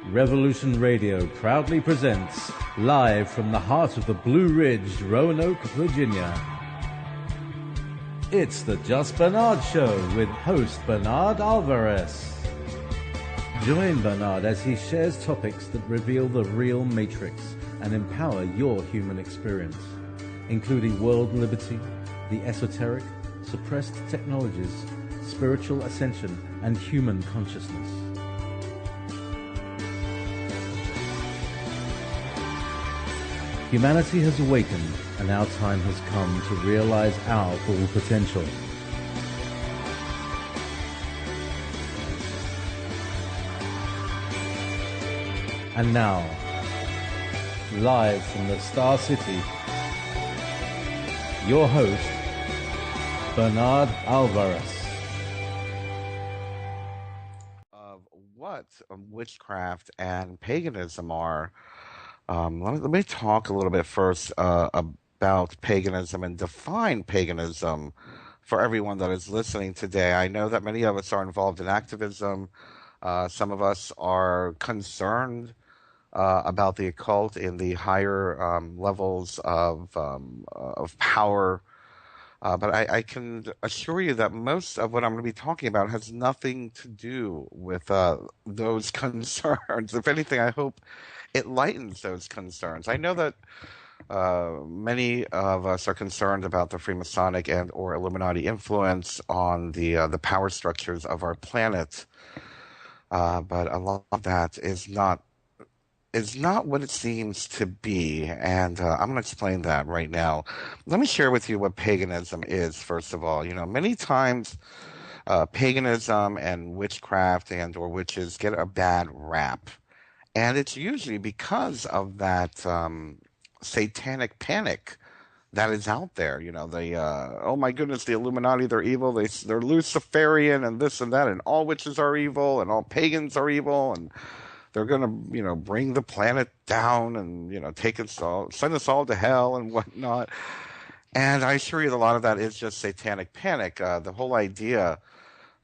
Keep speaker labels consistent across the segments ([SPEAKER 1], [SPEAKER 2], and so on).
[SPEAKER 1] Revolution Radio proudly presents, live from the heart of the Blue Ridge, Roanoke, Virginia. It's the Just Bernard Show with host Bernard Alvarez. Join Bernard as he shares topics that reveal the real matrix and empower your human experience, including world liberty, the esoteric, suppressed technologies, spiritual ascension, and human consciousness. Humanity has awakened, and our time has come to realize our full potential. And now, live from the Star City, your host, Bernard Alvarez.
[SPEAKER 2] Of what witchcraft and paganism are. Let me talk a little bit first about paganism and define paganism for everyone that is listening today. I know that many of us are involved in activism. Some of us are concerned about the occult in the higher levels of power. But I can assure you that most of what I'm going to be talking about has nothing to do with those concerns. If anything, I hope it lightens those concerns. I know that many of us are concerned about the Freemasonic and or Illuminati influence on the power structures of our planet, but a lot of that is not what it seems to be, and I'm going to explain that right now. Let me share with you what paganism is, first of all. You know, many times paganism and witchcraft and or witches get a bad rap, and it's usually because of that satanic panic that is out there. You know, oh my goodness, the Illuminati, they're evil, they're Luciferian and this and that, and all witches are evil, and all pagans are evil, and they're going to, you know, bring the planet down and, you know, send us all to hell and whatnot. And I assure you that a lot of that is just satanic panic. The whole idea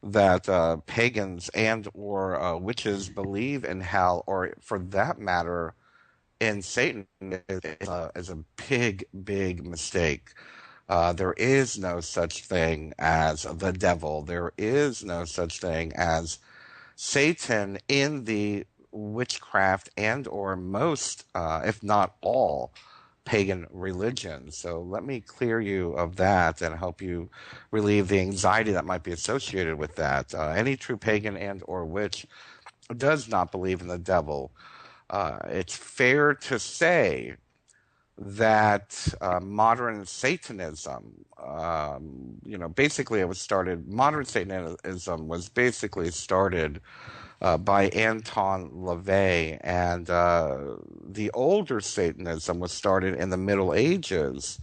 [SPEAKER 2] that pagans and or witches believe in hell, or for that matter, in Satan, is a big, big mistake. There is no such thing as the devil. There is no such thing as Satan in the witchcraft and or most, if not all, pagan religions. So let me clear you of that and help you relieve the anxiety that might be associated with that. Any true pagan and or witch does not believe in the devil. It's fair to say that modern Satanism, basically modern Satanism was basically started by Anton LaVey, and the older Satanism was started in the Middle Ages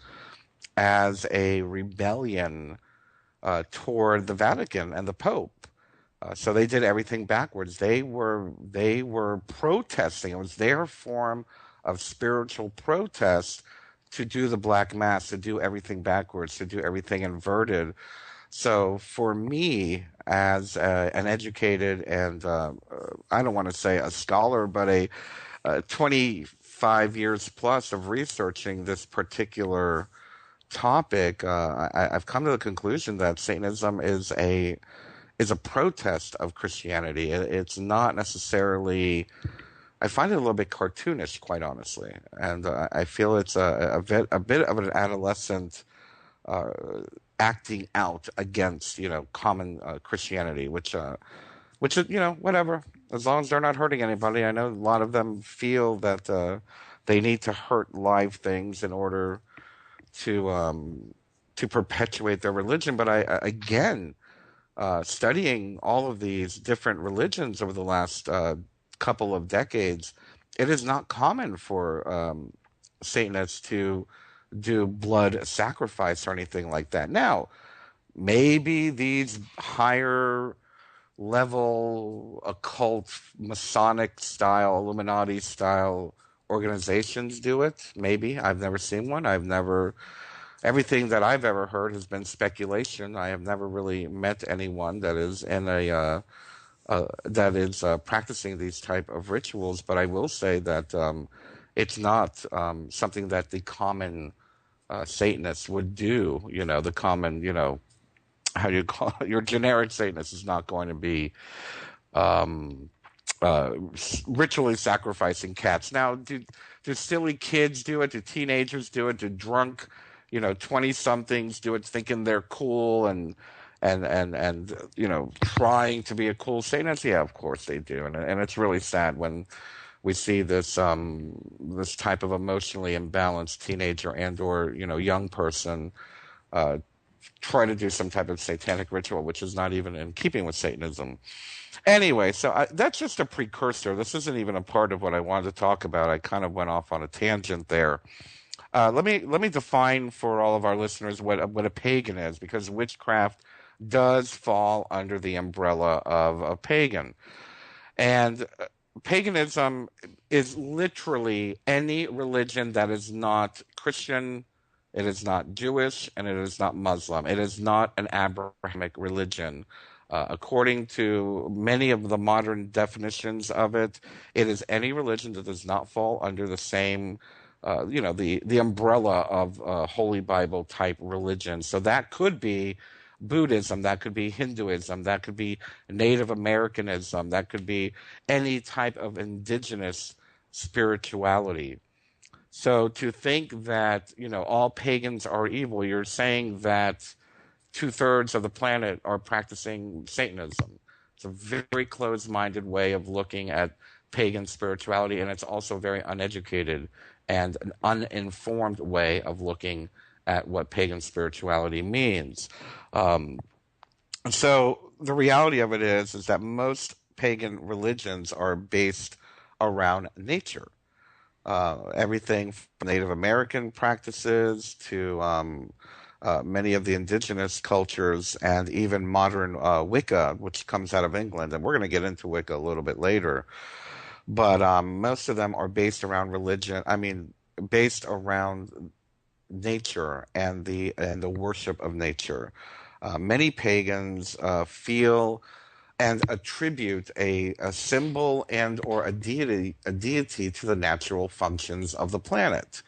[SPEAKER 2] as a rebellion toward the Vatican and the Pope. So they did everything backwards. They were protesting. It was their form of spiritual protest to do the Black Mass, to do everything backwards, to do everything inverted. So for me, as an educated and I don't want to say a scholar, but a 25 years plus of researching this particular topic, I've come to the conclusion that Satanism is a protest of Christianity. It's not necessarily. I find it a little bit cartoonish, quite honestly, and I feel it's a bit of an adolescent acting out against, common Christianity, which is, whatever, as long as they're not hurting anybody. I know a lot of them feel that they need to hurt live things in order to perpetuate their religion. But again, studying all of these different religions over the last couple of decades, it is not common for Satanists to do blood sacrifice or anything like that. Now, maybe these higher level occult Masonic style, Illuminati style organizations do it. Maybe. I've never seen one. Everything that I've ever heard has been speculation. I have never really met anyone that is in a that is practicing these type of rituals. But I will say that it's not something that the common Satanist would do. The common, how do you call it? Your generic Satanist is not going to be um, ritually sacrificing cats. Now, do silly kids do it? Do teenagers do it? Do drunk, 20 somethings do it thinking they're cool and trying to be a cool Satanist? Yeah, of course they do. And it's really sad when we see this type of emotionally imbalanced teenager and or young person uh, try to do some type of satanic ritual, which is not even in keeping with Satanism. Anyway, so that's just a precursor. This isn't even a part of what I wanted to talk about. I kind of went off on a tangent there. Let me define for all of our listeners what a pagan is, because witchcraft does fall under the umbrella of a pagan. And paganism is literally any religion that is not Christian, it is not Jewish, and it is not Muslim. It is not an Abrahamic religion. According to many of the modern definitions of it, it is any religion that does not fall under the same, the umbrella of Holy Bible type religion. So that could be Buddhism, that could be Hinduism, that could be Native Americanism, that could be any type of indigenous spirituality. So to think that, all pagans are evil, you're saying that two-thirds of the planet are practicing Satanism. It's a very closed-minded way of looking at pagan spirituality, and it's also very uneducated and an uninformed way of looking at what pagan spirituality means. Um, so the reality of it is that most pagan religions are based around nature. Everything from Native American practices to many of the indigenous cultures, and even modern Wicca, which comes out of England. And we're going to get into Wicca a little bit later. But most of them are based around religion. I mean, based around nature and the worship of nature. Many pagans feel and attribute a symbol and or a deity to the natural functions of the planet.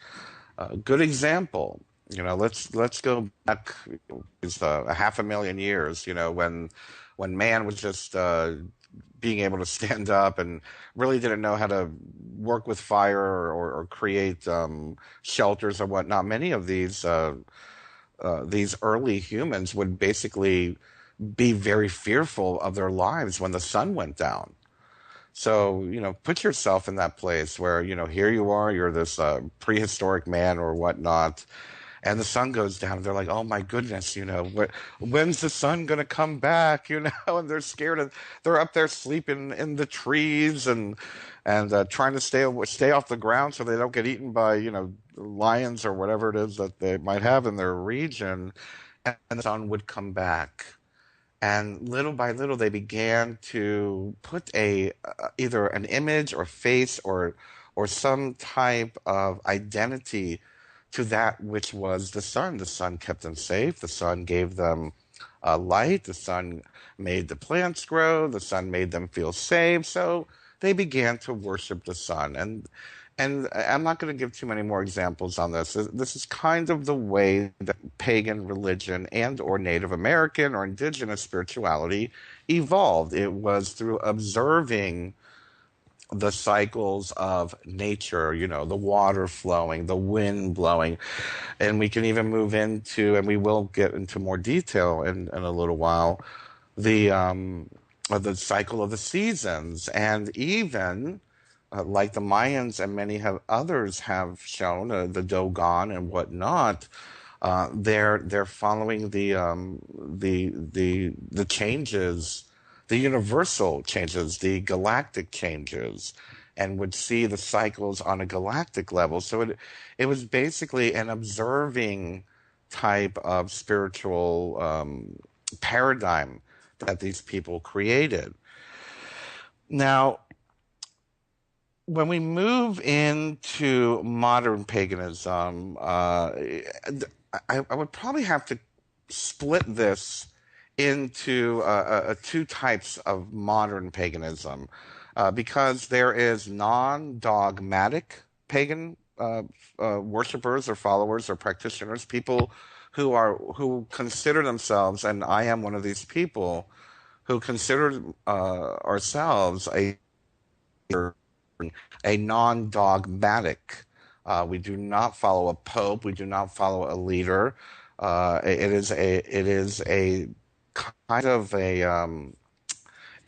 [SPEAKER 2] A good example, let's go back is a half a million years, when man was just being able to stand up and really didn't know how to work with fire or create shelters or whatnot. Many of these early humans would basically be very fearful of their lives when the sun went down. So, put yourself in that place where, here you are, you're this prehistoric man or whatnot, and the sun goes down. And they're like, oh my goodness, when's the sun going to come back? And they're scared. And they're up there sleeping in the trees and trying to stay off the ground so they don't get eaten by, lions or whatever it is that they might have in their region. And the sun would come back. And little by little, they began to put either an image or face or some type of identity to that which was the sun. The sun kept them safe. The sun gave them light. The sun made the plants grow. The sun made them feel safe. So they began to worship the sun. And I'm not going to give too many more examples on this. This is kind of the way that pagan religion and or Native American or indigenous spirituality evolved. It was through observing the cycles of nature, the water flowing, the wind blowing. And we can even move into, and we will get into more detail in a little while, the cycle of the seasons, and even like the Mayans and many others have shown, the Dogon and whatnot, they're following the changes, the universal changes, the galactic changes, and would see the cycles on a galactic level. So it was basically an observing type of spiritual paradigm that these people created. Now, when we move into modern paganism, I would probably have to split this into two types of modern paganism, because there is non-dogmatic pagan worshippers or followers or practitioners, people who consider themselves, and I am one of these people, who consider ourselves a non-dogmatic. We do not follow a pope. We do not follow a leader. It is a kind of a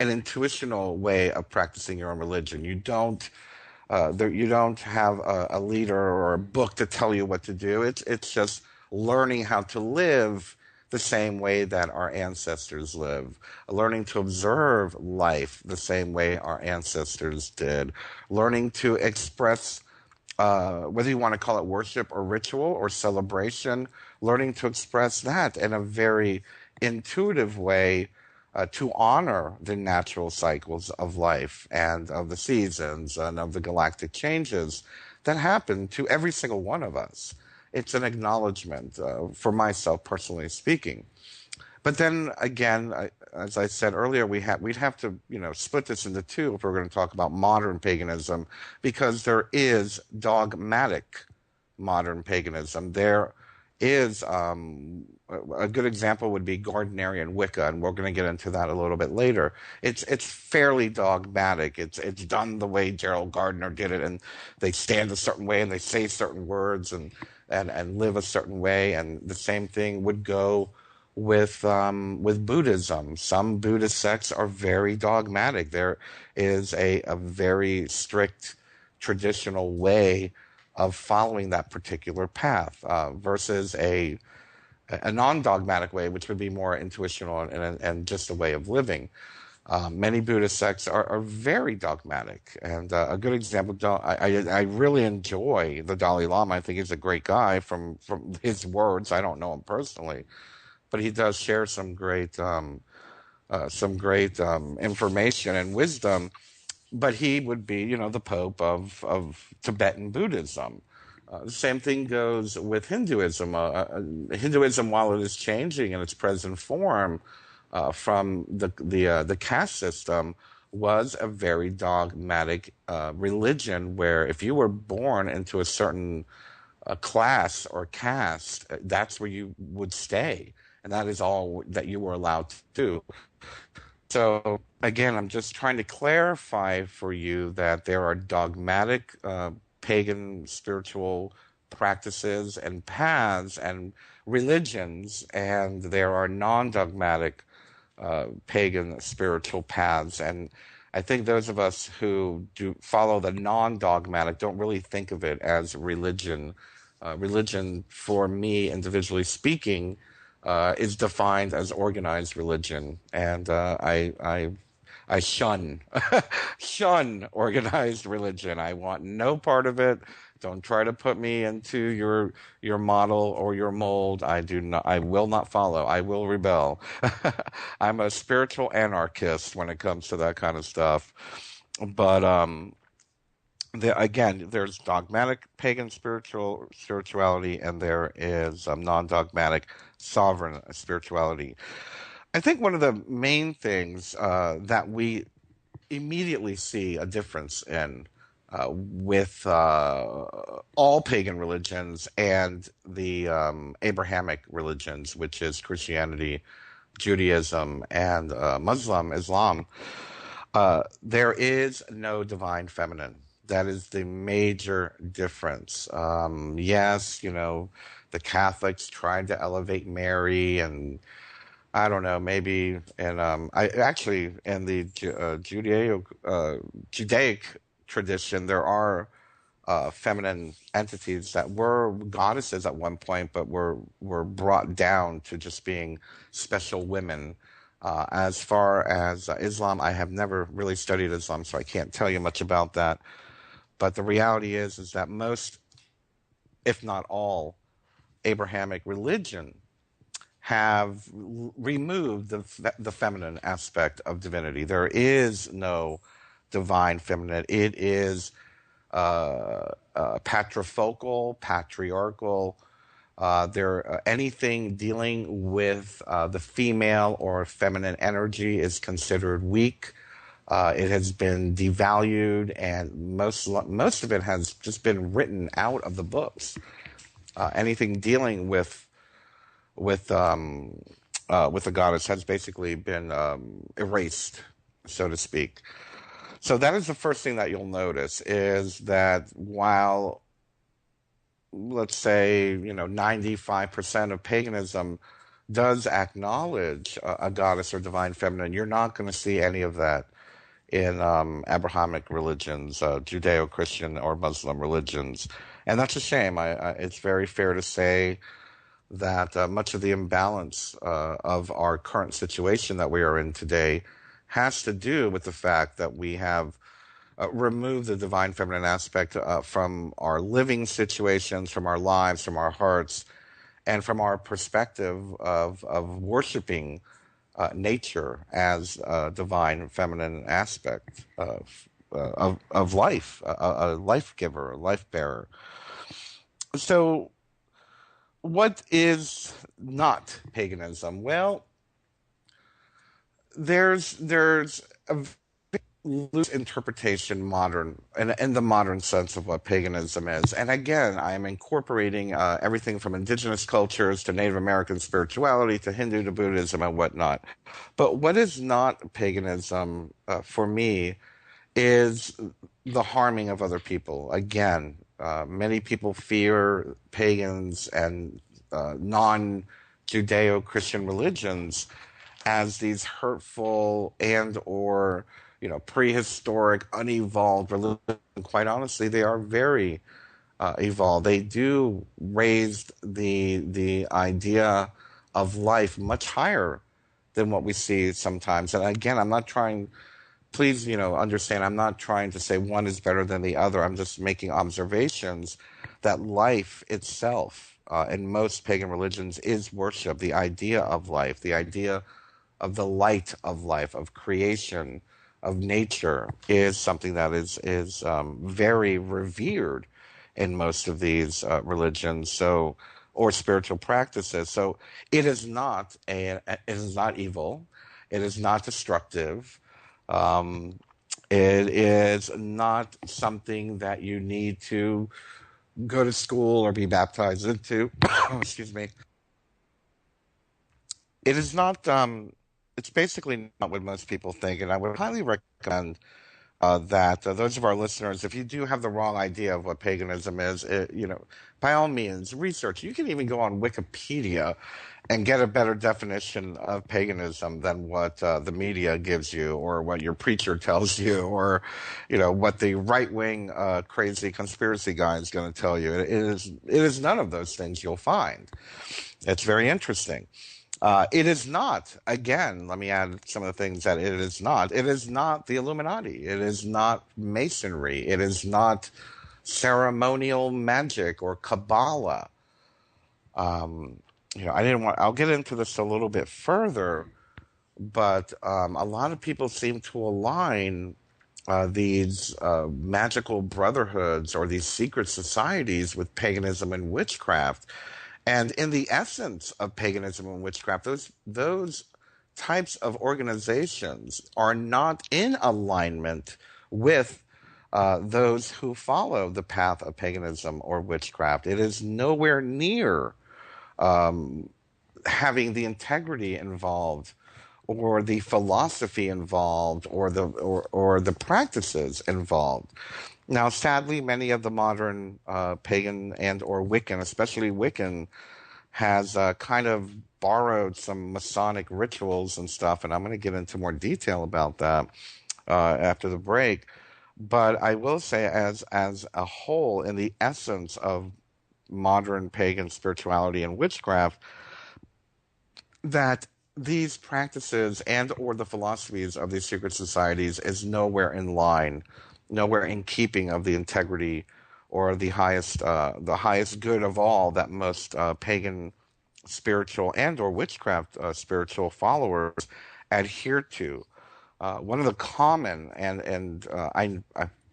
[SPEAKER 2] an intuitional way of practicing your own religion. You don't have a leader or a book to tell you what to do. It's just learning how to live the same way that our ancestors live, learning to observe life the same way our ancestors did, learning to express, whether you want to call it worship or ritual or celebration, learning to express that in a very intuitive way, to honor the natural cycles of life and of the seasons and of the galactic changes that happen to every single one of us. It's an acknowledgement, for myself personally speaking. But then again, as I said earlier, we'd have to, split this into two if we're going to talk about modern paganism, because there is dogmatic modern paganism. There is, a good example would be Gardnerian Wicca, and we're going to get into that a little bit later. It's fairly dogmatic. It's done the way Gerald Gardner did it, and they stand a certain way and they say certain words and live a certain way. And the same thing would go with Buddhism. Some Buddhist sects are very dogmatic. There is a very strict traditional way of following that particular path, versus a non-dogmatic way, which would be more intuitional and just a way of living. Many Buddhist sects are very dogmatic, and a good example. I really enjoy the Dalai Lama. I think he's a great guy from his words. I don't know him personally, but he does share some great information and wisdom. But he would be, the Pope of Tibetan Buddhism. The same thing goes with Hinduism. Hinduism, while it is changing in its present form from the caste system, was a very dogmatic religion, where if you were born into a certain class or caste, that's where you would stay, and that is all that you were allowed to do. So again, I'm just trying to clarify for you that there are dogmatic pagan spiritual practices and paths and religions, and there are non-dogmatic pagan spiritual paths. And I think those of us who do follow the non-dogmatic don't really think of it as religion. Religion, for me, individually speaking, is defined as organized religion, and I shun shun organized religion. I want no part of it. Don't try to put me into your model or your mold. I do not. I will not follow. I will rebel. I'm a spiritual anarchist when it comes to that kind of stuff. But again, there's dogmatic pagan spirituality, and there is non-dogmatic sovereign spirituality. I think one of the main things that we immediately see a difference in, with all pagan religions and the Abrahamic religions, which is Christianity, Judaism, and Islam, there is no divine feminine. That is the major difference. Yes, the Catholics tried to elevate Mary, and I don't know, maybe, and I actually in the Judaic tradition, there are feminine entities that were goddesses at one point, but were brought down to just being special women. As far as Islam, I have never really studied Islam, so I can't tell you much about that. But the reality is that most, if not all, Abrahamic religion have removed the feminine aspect of divinity. There is no divine feminine. It is patrifocal, patriarchal, Anything dealing with the female or feminine energy is considered weak. It has been devalued, and most of it has just been written out of the books. Anything dealing with um, with the goddess has basically been erased, so to speak. So that is the first thing that you'll notice is that while, let's say, 95% of paganism does acknowledge a goddess or divine feminine, you're not going to see any of that in Abrahamic religions, Judeo-Christian or Muslim religions. And that's a shame. It's very fair to say that much of the imbalance of our current situation that we are in today has to do with the fact that we have removed the divine feminine aspect from our living situations, from our lives, from our hearts, and from our perspective of worshiping nature as a divine feminine aspect of life, a life giver, a life bearer. So, what is not paganism? Well, there's a loose interpretation modern in the modern sense of what paganism is. And again, I am incorporating everything from indigenous cultures to Native American spirituality to Hindu to Buddhism and whatnot. But what is not paganism for me is the harming of other people. Again, many people fear pagans and non-Judeo-Christian religions as these hurtful and or prehistoric, unevolved religions. Quite honestly, they are very evolved. They do raise the idea of life much higher than what we see sometimes. And again, I'm not trying. Please, understand. I'm not trying to say one is better than the other. I'm just making observations that life itself, in most pagan religions, is worship. The idea of life, the idea of the light of life, of creation, of nature, is something that is very revered in most of these religions. So, or spiritual practices. So, it is not evil. It is not destructive. Um, it is not something that you need to go to school or be baptized into. Excuse me. It is not. It's basically not what most people think, and I would highly recommend that those of our listeners, if you do have the wrong idea of what paganism is, by all means, research. You can even go on Wikipedia and get a better definition of paganism than what the media gives you, or what your preacher tells you, or what the right wing crazy conspiracy guy is going to tell you. It is none of those things you'll find. It's very interesting. It is not, again, let me add some of the things that it is not. It is not the Illuminati. It is not Masonry. It is not ceremonial magic or Kabbalah. I'll get into this a little bit further, but a lot of people seem to align these magical brotherhoods or these secret societies with paganism and witchcraft. And in the essence of paganism and witchcraft, those types of organizations are not in alignment with those who follow the path of paganism or witchcraft. It is nowhere near having the integrity involved, or the philosophy involved, or the practices involved. Now, sadly, many of the modern pagan and or Wiccan, especially Wiccan, has kind of borrowed some Masonic rituals and stuff, and I'm going to get into more detail about that after the break. But I will say, as a whole, in the essence of modern pagan spirituality and witchcraft, that these practices and or the philosophies of these secret societies is nowhere in line, nowhere in keeping of the integrity or the highest good of all that most pagan spiritual and or witchcraft spiritual followers adhere to. One of the common, and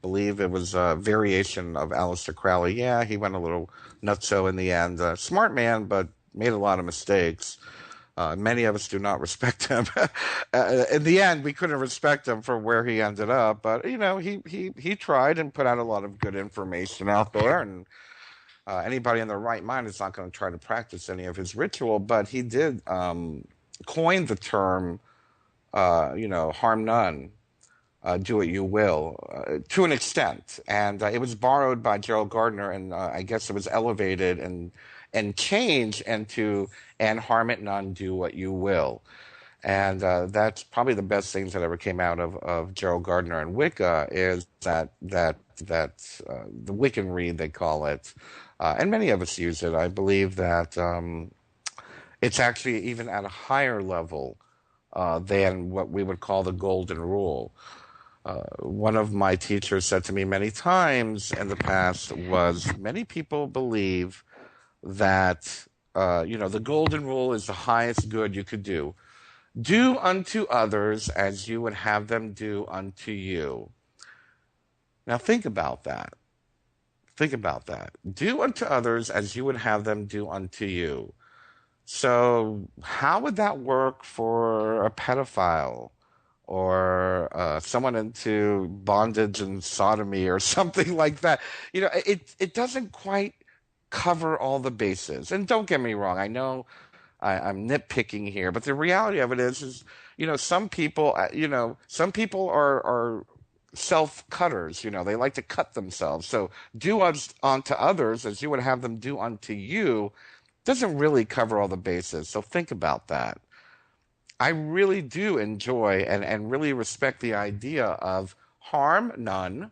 [SPEAKER 2] believe it was a variation of Aleister Crowley. Yeah, he went a little nutso in the end. Smart man, but made a lot of mistakes. Many of us do not respect him. In the end, we couldn't respect him for where he ended up, but he tried and put out a lot of good information out there, and anybody in their right mind is not going to try to practice any of his ritual. But he did coin the term, harm none, do what you will, to an extent. And it was borrowed by Gerald Gardner, and I guess it was elevated and changed into "and harm it none, do what you will." And that's probably the best things that ever came out of Gerald Gardner and Wicca is that the Wiccan read, they call it. And many of us use it. I believe that it's actually even at a higher level than what we would call the golden rule. One of my teachers said to me many times in the past was many people believe that, the golden rule is the highest good you could do. Do unto others as you would have them do unto you. Now think about that. Think about that. Do unto others as you would have them do unto you. So how would that work for a pedophile or someone into bondage and sodomy or something like that? It doesn't quite cover all the bases. And don't get me wrong, I know I'm nitpicking here, but the reality of it is some people are self cutters. They like to cut themselves. So do unto others as you would have them do unto you doesn't really cover all the bases. So think about that. I really do enjoy and really respect the idea of harm none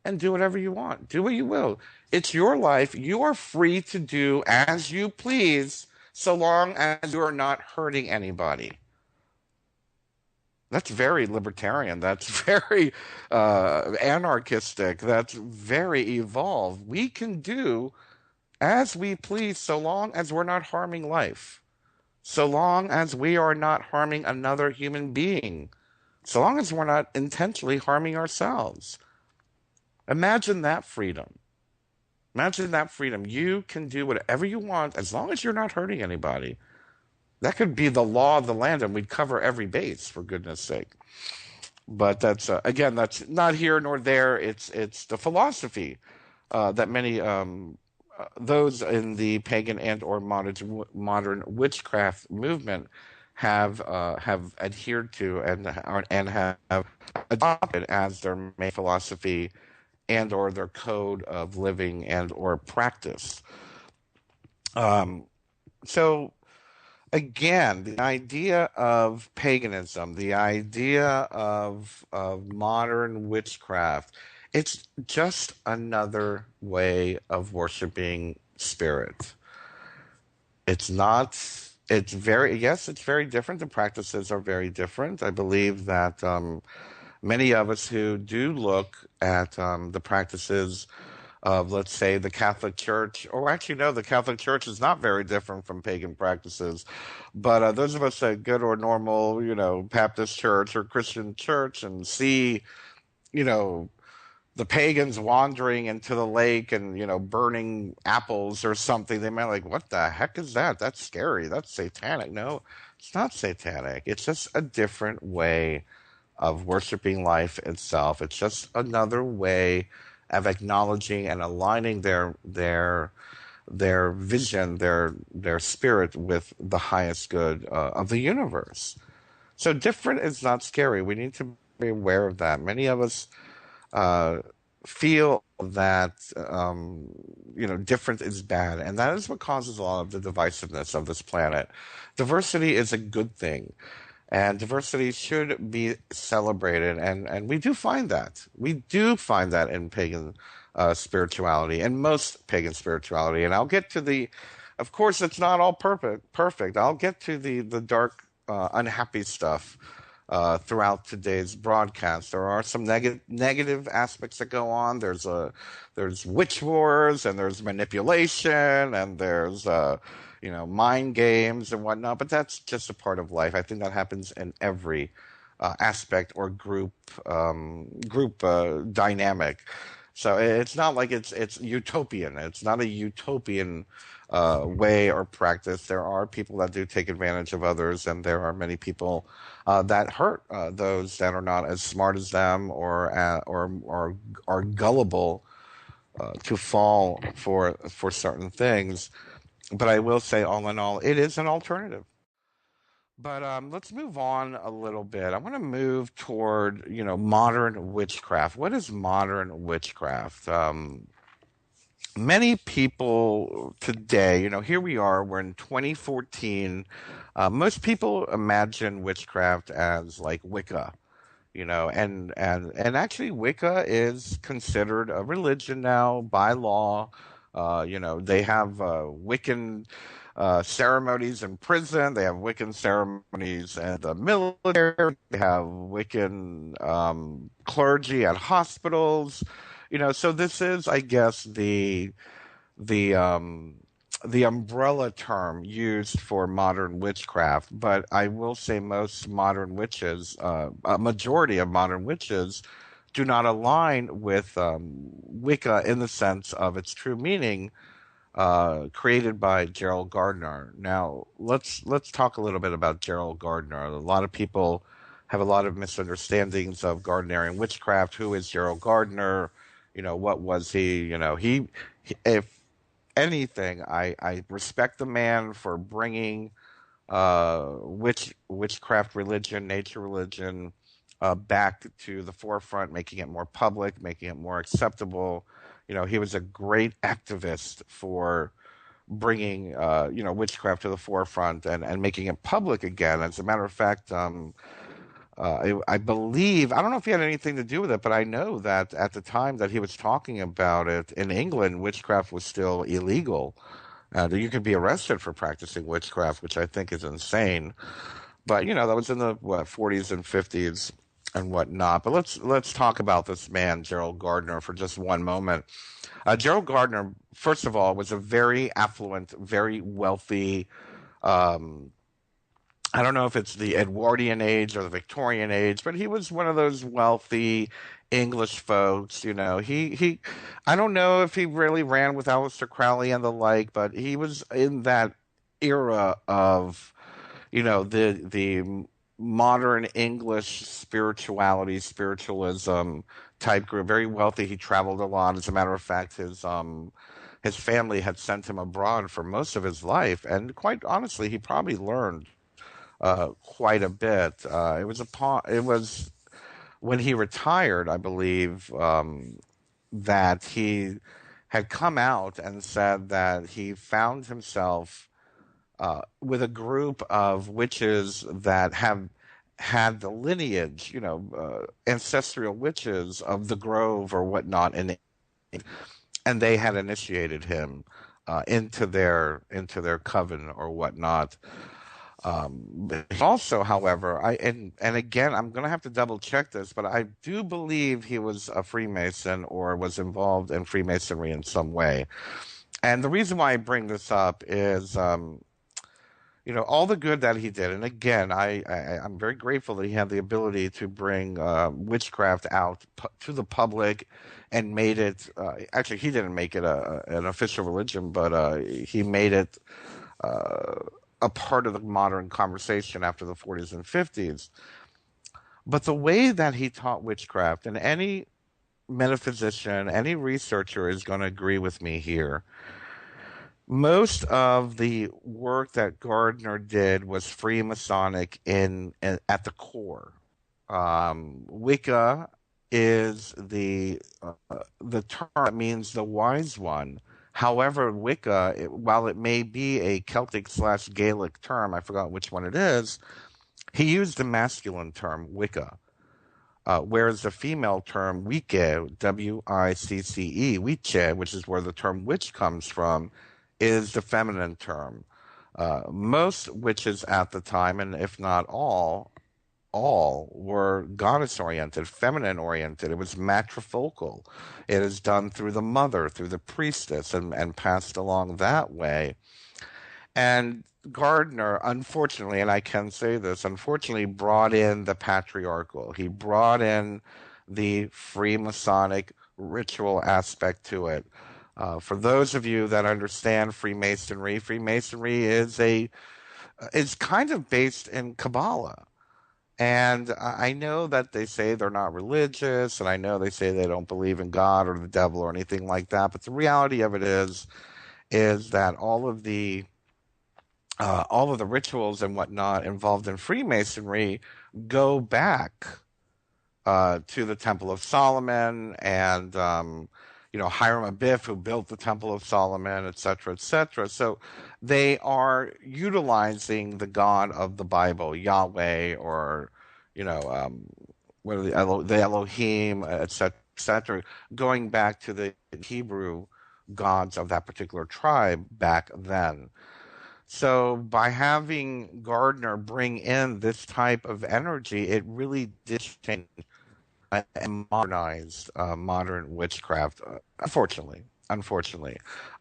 [SPEAKER 2] and do whatever you want. Do what you will. It's your life. You are free to do as you please, so long as you are not hurting anybody. That's very libertarian. That's very anarchistic. That's very evolved. We can do as we please, so long as we're not harming life, so long as we are not harming another human being, so long as we're not intentionally harming ourselves. Imagine that freedom. Imagine that freedom. You can do whatever you want as long as you're not hurting anybody. That could be the law of the land, and we'd cover every base, for goodness sake. But that's again, that's not here nor there. It's the philosophy that many those in the pagan and or modern witchcraft movement have adhered to and have adopted as their main philosophy and or their code of living and or practice. So again, the idea of paganism, the idea of modern witchcraft, it's just another way of worshiping spirit. It's not, it's very, yes, it's very different. The practices are very different. I believe that many of us who do look at the practices of, let's say, the Catholic Church, or actually, no, the Catholic Church is not very different from pagan practices. But those of us at good or normal, Baptist church or Christian church and see, the pagans wandering into the lake and, burning apples or something, they might like, what the heck is that? That's scary. That's satanic. No, it's not satanic. It's just a different way of worshiping life itself. It's just another way of acknowledging and aligning their vision, their spirit with the highest good of the universe. So different is not scary. We need to be aware of that. Many of us feel that different is bad, and that is what causes a lot of the divisiveness of this planet. Diversity is a good thing. And diversity should be celebrated, and we do find that. We do find that in pagan spirituality, and most pagan spirituality. And I'll get to of course, it's not all perfect. I'll get to the dark, unhappy stuff throughout today's broadcast. There are some negative aspects that go on. There's witch wars, and there's manipulation, and there's mind games and whatnot, but that's just a part of life. I think that happens in every aspect or group dynamic. So it's not like it's utopian. It's not a utopian way or practice. There are people that do take advantage of others, and there are many people that hurt those that are not as smart as them or are gullible to fall for certain things. But I will say, all in all, it is an alternative. But let's move on a little bit. I want to move toward, modern witchcraft. What is modern witchcraft? Many people today, here we are, we're in 2014. Most people imagine witchcraft as like Wicca, and actually Wicca is considered a religion now by law. They have Wiccan ceremonies in prison. They have Wiccan ceremonies in the military. They have Wiccan clergy at hospitals. So this is, I guess, the um, the umbrella term used for modern witchcraft. But I will say most modern witches, a majority of modern witches, do not align with Wicca in the sense of its true meaning, created by Gerald Gardner. Now, let's talk a little bit about Gerald Gardner. A lot of people have a lot of misunderstandings of Gardnerian witchcraft. Who is Gerald Gardner? What was he? If anything, I respect the man for bringing witchcraft religion, nature religion, back to the forefront, making it more public, making it more acceptable. He was a great activist for bringing, witchcraft to the forefront and making it public again. As a matter of fact, I believe, I don't know if he had anything to do with it, but I know that at the time that he was talking about it in England, witchcraft was still illegal. You could be arrested for practicing witchcraft, which I think is insane. But that was in the 40s and 50s and whatnot. But let's talk about this man, Gerald Gardner, for just one moment. Gerald Gardner, first of all, was a very affluent, very wealthy. Um, I don't know if it's the Edwardian age or the Victorian age, but he was one of those wealthy English folks. I don't know if he really ran with Aleister Crowley and the like, but he was in that era of, the modern English spiritualism type group. Very wealthy. He traveled a lot. As a matter of fact, his family had sent him abroad for most of his life, and quite honestly, he probably learned quite a bit. It was when he retired, I believe, that he had come out and said that he found himself with a group of witches that have had the lineage, ancestral witches of the Grove or whatnot, and they had initiated him into their coven or whatnot. Also, however, and again, I'm going to have to double check this, but I do believe he was a Freemason or was involved in Freemasonry in some way. And the reason why I bring this up is, all the good that he did. And again, I'm very grateful that he had the ability to bring witchcraft out to the public and made it. Actually, he didn't make it an official religion, but he made it a part of the modern conversation after the 40s and 50s. But the way that he taught witchcraft, and any metaphysician, any researcher is going to agree with me here. Most of the work that Gardner did was Freemasonic at the core. Wicca is the term that means the wise one. However, Wicca, while it may be a Celtic/Gaelic term, I forgot which one it is, he used the masculine term Wicca, whereas the female term Wicce, Wicce, Wicce, which is where the term witch comes from, is the feminine term. Most witches at the time, and if not all were goddess oriented, feminine oriented. It was matrifocal. It is done through the mother, through the priestess, and passed along that way. And Gardner, unfortunately, and I can say this, unfortunately, brought in the patriarchal. He brought in the Freemasonic ritual aspect to it. For those of you that understand Freemasonry, Freemasonry is kind of based in Kabbalah. And I know that they say they're not religious, and I know they say they don't believe in God or the devil or anything like that. But the reality of it is that all of the rituals and whatnot involved in Freemasonry go back to the Temple of Solomon and Hiram Abiff, who built the Temple of Solomon, et cetera, et cetera. So they are utilizing the God of the Bible, Yahweh, or you know what are the Elohim, et cetera, et cetera, going back to the Hebrew gods of that particular tribe back then. So by having Gardner bring in this type of energy, it really did change and modernize modern witchcraft. Unfortunately,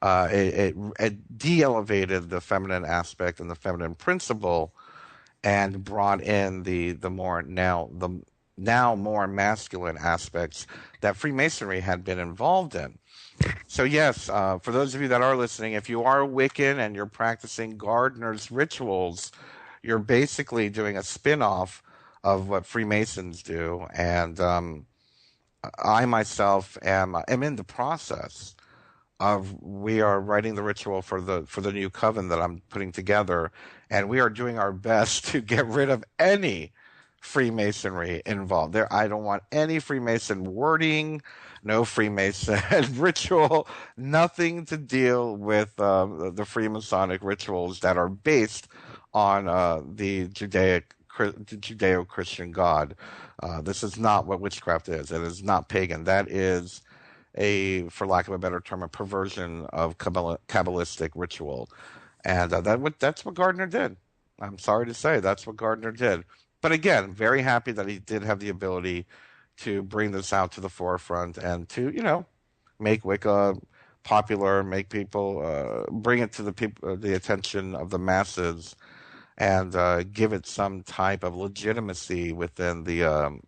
[SPEAKER 2] it de-elevated the feminine aspect and the feminine principle, and brought in the now more masculine aspects that Freemasonry had been involved in. So yes, for those of you that are listening, if you are Wiccan and you're practicing Gardner's rituals, you're basically doing a spin-off of what Freemasons do. And I myself am in the process of we are writing the ritual for the new coven that I'm putting together, and we are doing our best to get rid of any Freemasonry involved. There, I don't want any Freemason wording, no Freemason ritual, nothing to deal with the Freemasonic rituals that are based on the Judeo-Christian God. This is not what witchcraft is. It is not pagan. That is for lack of a better term, a perversion of Kabbalistic ritual. And that's what Gardner did. I'm sorry to say, that's what Gardner did. But again, very happy that he did have the ability to bring this out to the forefront and to, make Wicca popular, make people, bring it to the attention of the masses, and give it some type of legitimacy in the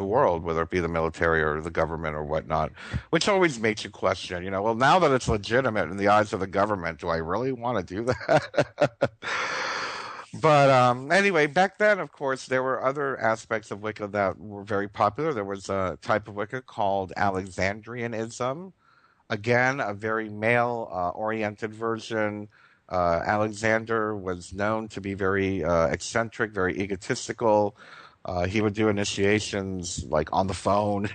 [SPEAKER 2] world, whether it be the military or the government or whatnot, which always makes you question, well, now that it's legitimate in the eyes of the government, do I really want to do that? But anyway, back then, of course, there were other aspects of Wicca that were very popular. There was a type of Wicca called Alexandrianism. Again, a very male-oriented version. Alexander was known to be very eccentric, very egotistical. He would do initiations like on the phone,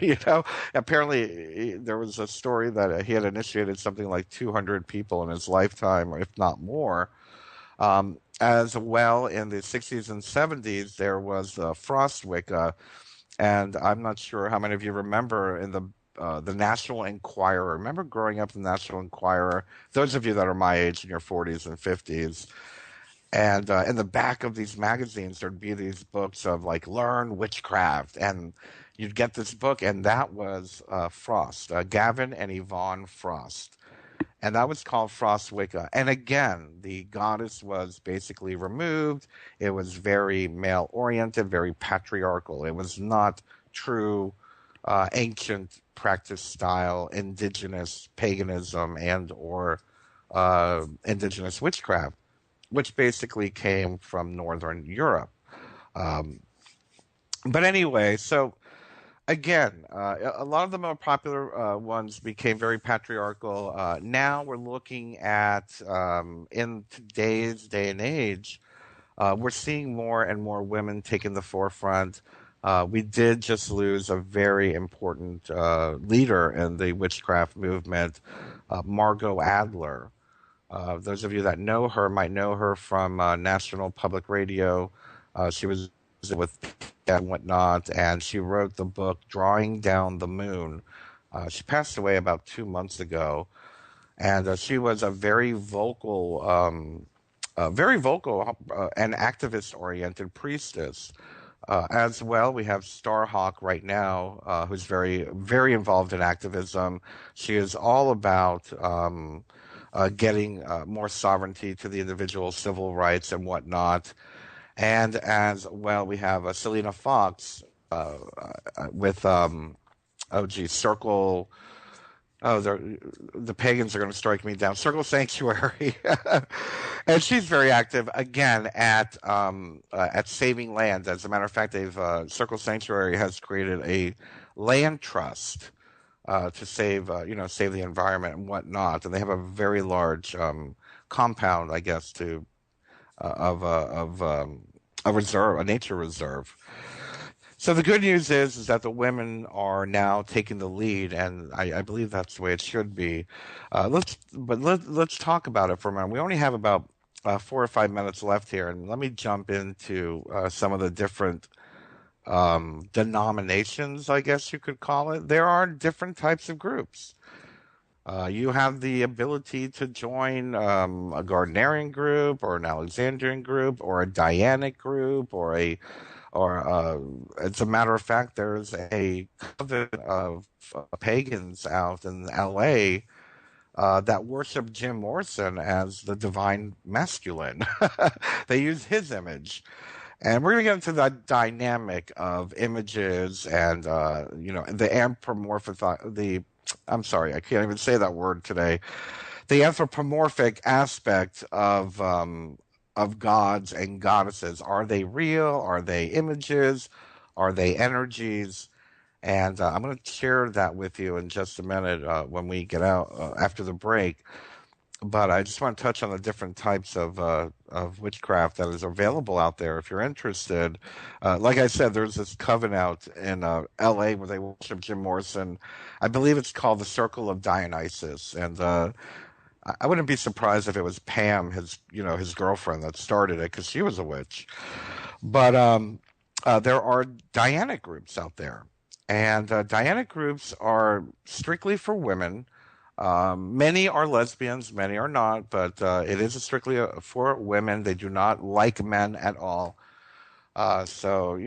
[SPEAKER 2] Apparently, there was a story that he had initiated something like 200 people in his lifetime, if not more. As well, in the 60s and 70s, there was Frost Wicca, and I'm not sure how many of you remember in the National Enquirer. Remember growing up in the National Enquirer? Those of you that are my age in your 40s and 50s. And in the back of these magazines, there'd be these books of like learn witchcraft, and you'd get this book, and that was Frost, Gavin and Yvonne Frost. And that was called Frost Wicca. And again, the goddess was basically removed. It was very male-oriented, very patriarchal. It was not true ancient practice style, indigenous paganism and or indigenous witchcraft, which basically came from Northern Europe. But anyway, so again, a lot of the more popular ones became very patriarchal. Now we're looking at, in today's day and age, we're seeing more and more women taking the forefront. We did just lose a very important leader in the witchcraft movement, Margot Adler. Those of you that know her might know her from National Public Radio. She was with and whatnot, and she wrote the book Drawing Down the Moon. She passed away about 2 months ago, and she was a very vocal and activist-oriented priestess. As well, we have Starhawk right now, who's very, very involved in activism. She is all about getting more sovereignty to the individual, civil rights and whatnot. And as well, we have Selena Fox with oh geez, Circle. Oh, the pagans are going to strike me down. Circle Sanctuary, and she's very active again at saving land. As a matter of fact, they've Circle Sanctuary has created a land trust to save save the environment and whatnot, and they have a very large compound, I guess, to of a reserve, a nature reserve. So the good news is that the women are now taking the lead, and I believe that's the way it should be. Let's talk about it for a minute. We only have about 4 or 5 minutes left here, and let me jump into some of the different denominations, I guess you could call it. There are different types of groups. You have the ability to join a Gardnerian group, or an Alexandrian group, or a Dianic group, or as a matter of fact, there's a coven of pagans out in L.A. That worship Jim Morrison as the divine masculine. They use his image. And we're going to get into the dynamic of images and, the I'm sorry, I can't even say that word today. The anthropomorphic aspect of gods and goddesses. Are they real? Are they images? Are they energies? And I'm going to share that with you in just a minute when we get out after the break. But I just want to touch on the different types of witchcraft that is available out there if you're interested. Like I said, there's this coven out in L.A. where they worship Jim Morrison. I believe it's called the Circle of Dionysus, and I wouldn't be surprised if it was Pam, his girlfriend, that started it because she was a witch. But there are Dianic groups out there, and Dianic groups are strictly for women. Many are lesbians, many are not, but it is strictly for women. They do not like men at all. So,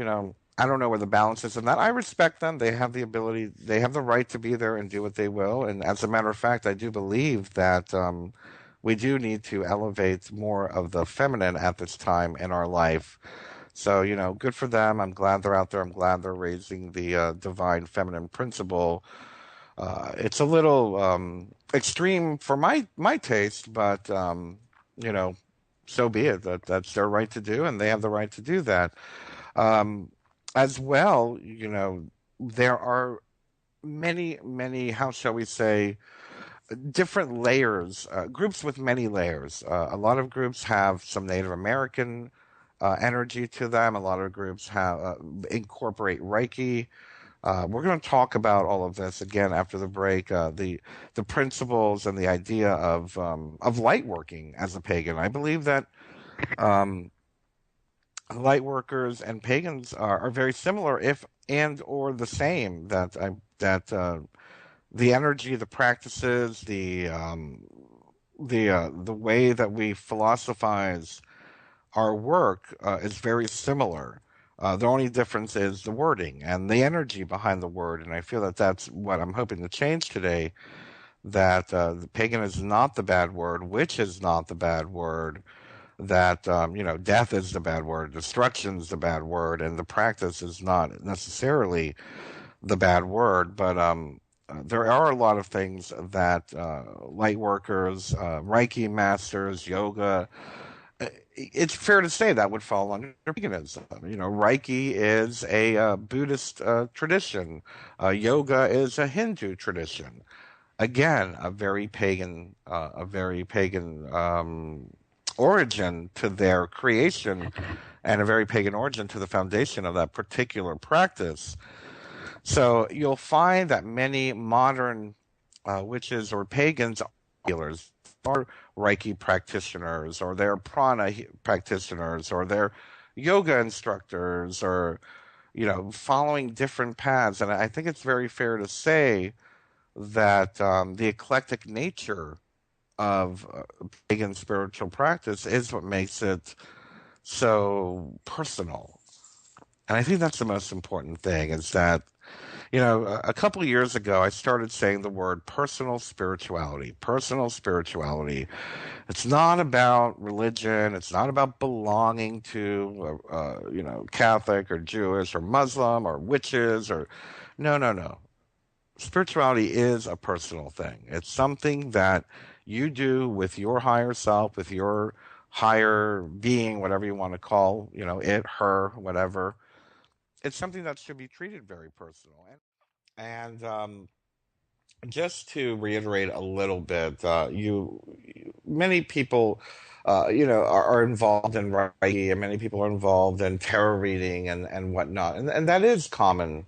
[SPEAKER 2] I don't know where the balance is in that. I respect them. They have the ability, they have the right to be there and do what they will. And as a matter of fact, I do believe that we do need to elevate more of the feminine at this time in our life. So, good for them. I'm glad they're out there. I'm glad they're raising the divine feminine principle. It's a little extreme for my taste, but you know, so be it. That's their right to do, and they have the right to do that. Um, as well, there are many, how shall we say, different layers, groups with many layers. A lot of groups have some Native American energy to them. A lot of groups have incorporate Reiki. We're going to talk about all of this again after the break. The principles and the idea of light working as a pagan. I believe that um, light workers and pagans are very similar, if and or the same. That the energy, the practices, the way that we philosophize our work is very similar. The only difference is the wording and the energy behind the word, and I feel that that's what I'm hoping to change today. That the pagan is not the bad word, witch is not the bad word. That death is the bad word, destruction is the bad word, and the practice is not necessarily the bad word. But there are a lot of things that light workers, Reiki masters, yoga, it's fair to say that would fall under paganism. Reiki is a Buddhist tradition. Yoga is a Hindu tradition. Again, a very pagan origin to their creation, and a very pagan origin to the foundation of that particular practice. So you'll find that many modern witches or pagans healers are Reiki practitioners, or they're prana practitioners, or they're yoga instructors, or following different paths. And I think it's very fair to say that the eclectic nature of pagan spiritual practice is what makes it so personal. And I think that's the most important thing, is that A couple of years ago, I started saying the word personal spirituality. Personal spirituality. It's not about religion. It's not about belonging to, Catholic or Jewish or Muslim or witches or, no, no, no. Spirituality is a personal thing. It's something that you do with your higher self, with your higher being, whatever you want to call, it, her, whatever. It's something that should be treated very personal. And just to reiterate a little bit, many people, are involved in Reiki, and many people are involved in tarot reading and whatnot, and that is common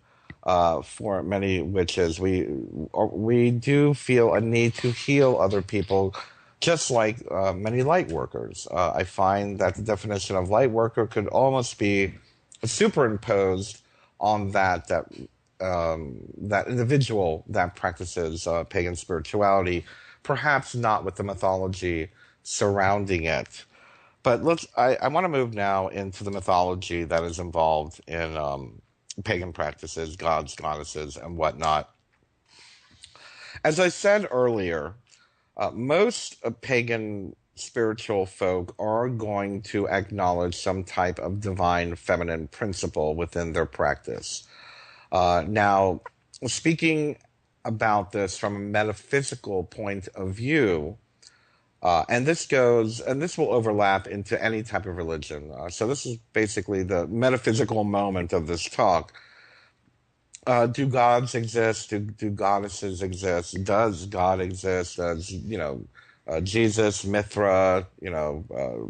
[SPEAKER 2] for many witches. We do feel a need to heal other people, just like many light workers. I find that the definition of light worker could almost be superimposed on that individual that practices pagan spirituality, perhaps not with the mythology surrounding it. But I want to move now into the mythology that is involved in pagan practices, gods, goddesses, and whatnot. As I said earlier, most pagan spiritual folk are going to acknowledge some type of divine feminine principle within their practice. Now, speaking about this from a metaphysical point of view, and this will overlap into any type of religion. So this is basically the metaphysical moment of this talk. Do gods exist? Do goddesses exist? Does God exist? Does, Jesus, Mithra,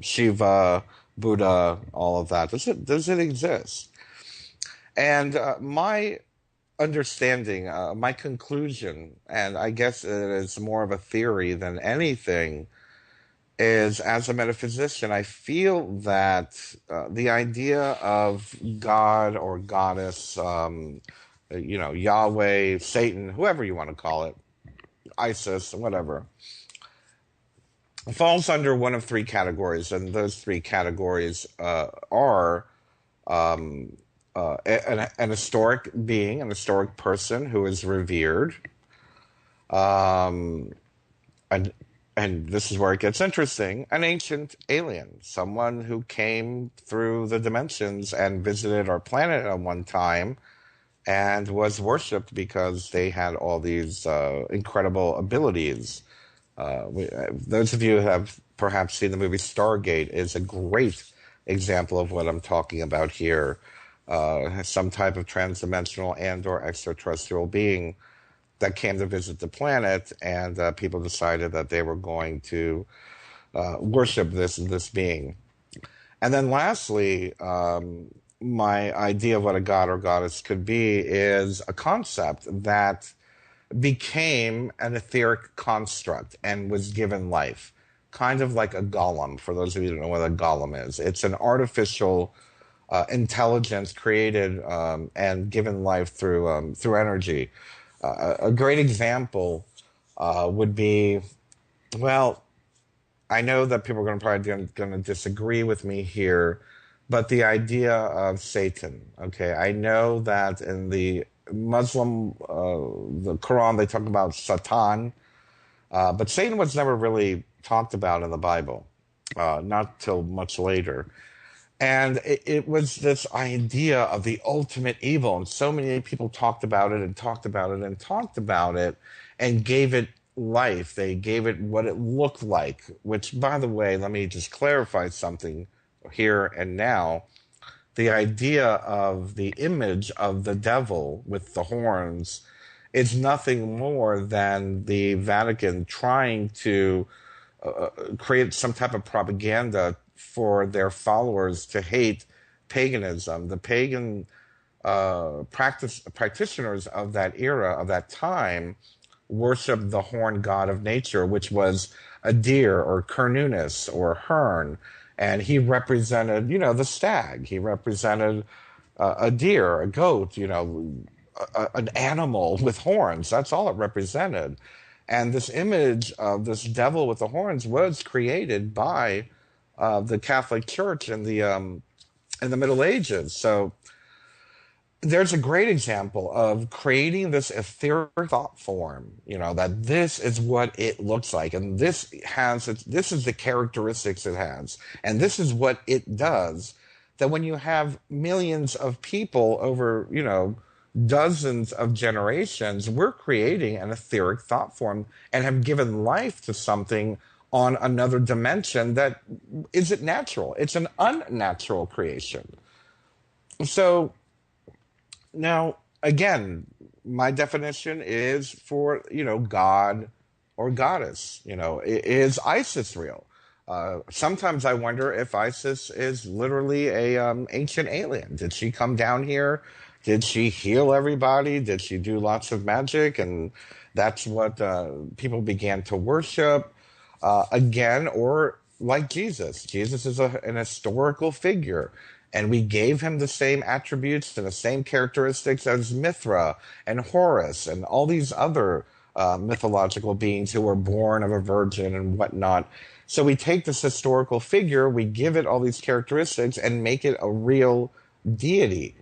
[SPEAKER 2] Shiva, Buddha, all of that? Does it exist? And my understanding, my conclusion, and I guess it is more of a theory than anything, is as a metaphysician, I feel that the idea of God or goddess, Yahweh, Satan, whoever you want to call it, ISIS, whatever, falls under one of three categories, and those three categories are an historic being, an historic person who is revered, and this is where it gets interesting, an ancient alien, someone who came through the dimensions and visited our planet at one time and was worshipped because they had all these incredible abilities. Those of you who have perhaps seen the movie Stargate is a great example of what I'm talking about here. Some type of transdimensional and or extraterrestrial being that came to visit the planet, and people decided that they were going to worship this being. And then lastly, my idea of what a god or goddess could be is a concept that became an etheric construct and was given life, kind of like a golem. For those of you who don't know what a golem is, it's an artificial intelligence created and given life through energy. A great example would be, well, I know that people are probably going to disagree with me here, but the idea of Satan. Okay, I know that in the Muslim, the Quran, they talk about Satan, but Satan was never really talked about in the Bible, not till much later. And it was this idea of the ultimate evil. And so many people talked about it and talked about it and talked about it and gave it life. They gave it what it looked like, which, by the way, let me just clarify something here and now. The idea of the image of the devil with the horns is nothing more than the Vatican trying to create some type of propaganda for their followers to hate paganism. The pagan practitioners of that era, of that time, worshiped the horned god of nature, which was a deer or Cernunnos or Hern. And he represented, the stag. He represented a deer, a goat, an animal with horns. That's all it represented. And this image of this devil with the horns was created by the Catholic Church in the Middle Ages. So there's a great example of creating this etheric thought form, that this is what it looks like, and this is the characteristics it has, and this is what it does. That when you have millions of people over, dozens of generations, we're creating an etheric thought form and have given life to something on another dimension that isn't natural. It's an unnatural creation. So now, again, my definition is for, God or goddess. Is Isis real? Sometimes I wonder if Isis is literally a ancient alien. Did she come down here? Did she heal everybody? Did she do lots of magic? And that's what people began to worship again, or like Jesus. Jesus is an historical figure, and we gave him the same attributes and the same characteristics as Mithra and Horus and all these other mythological beings who were born of a virgin and whatnot. So we take this historical figure, we give it all these characteristics, and make it a real deity.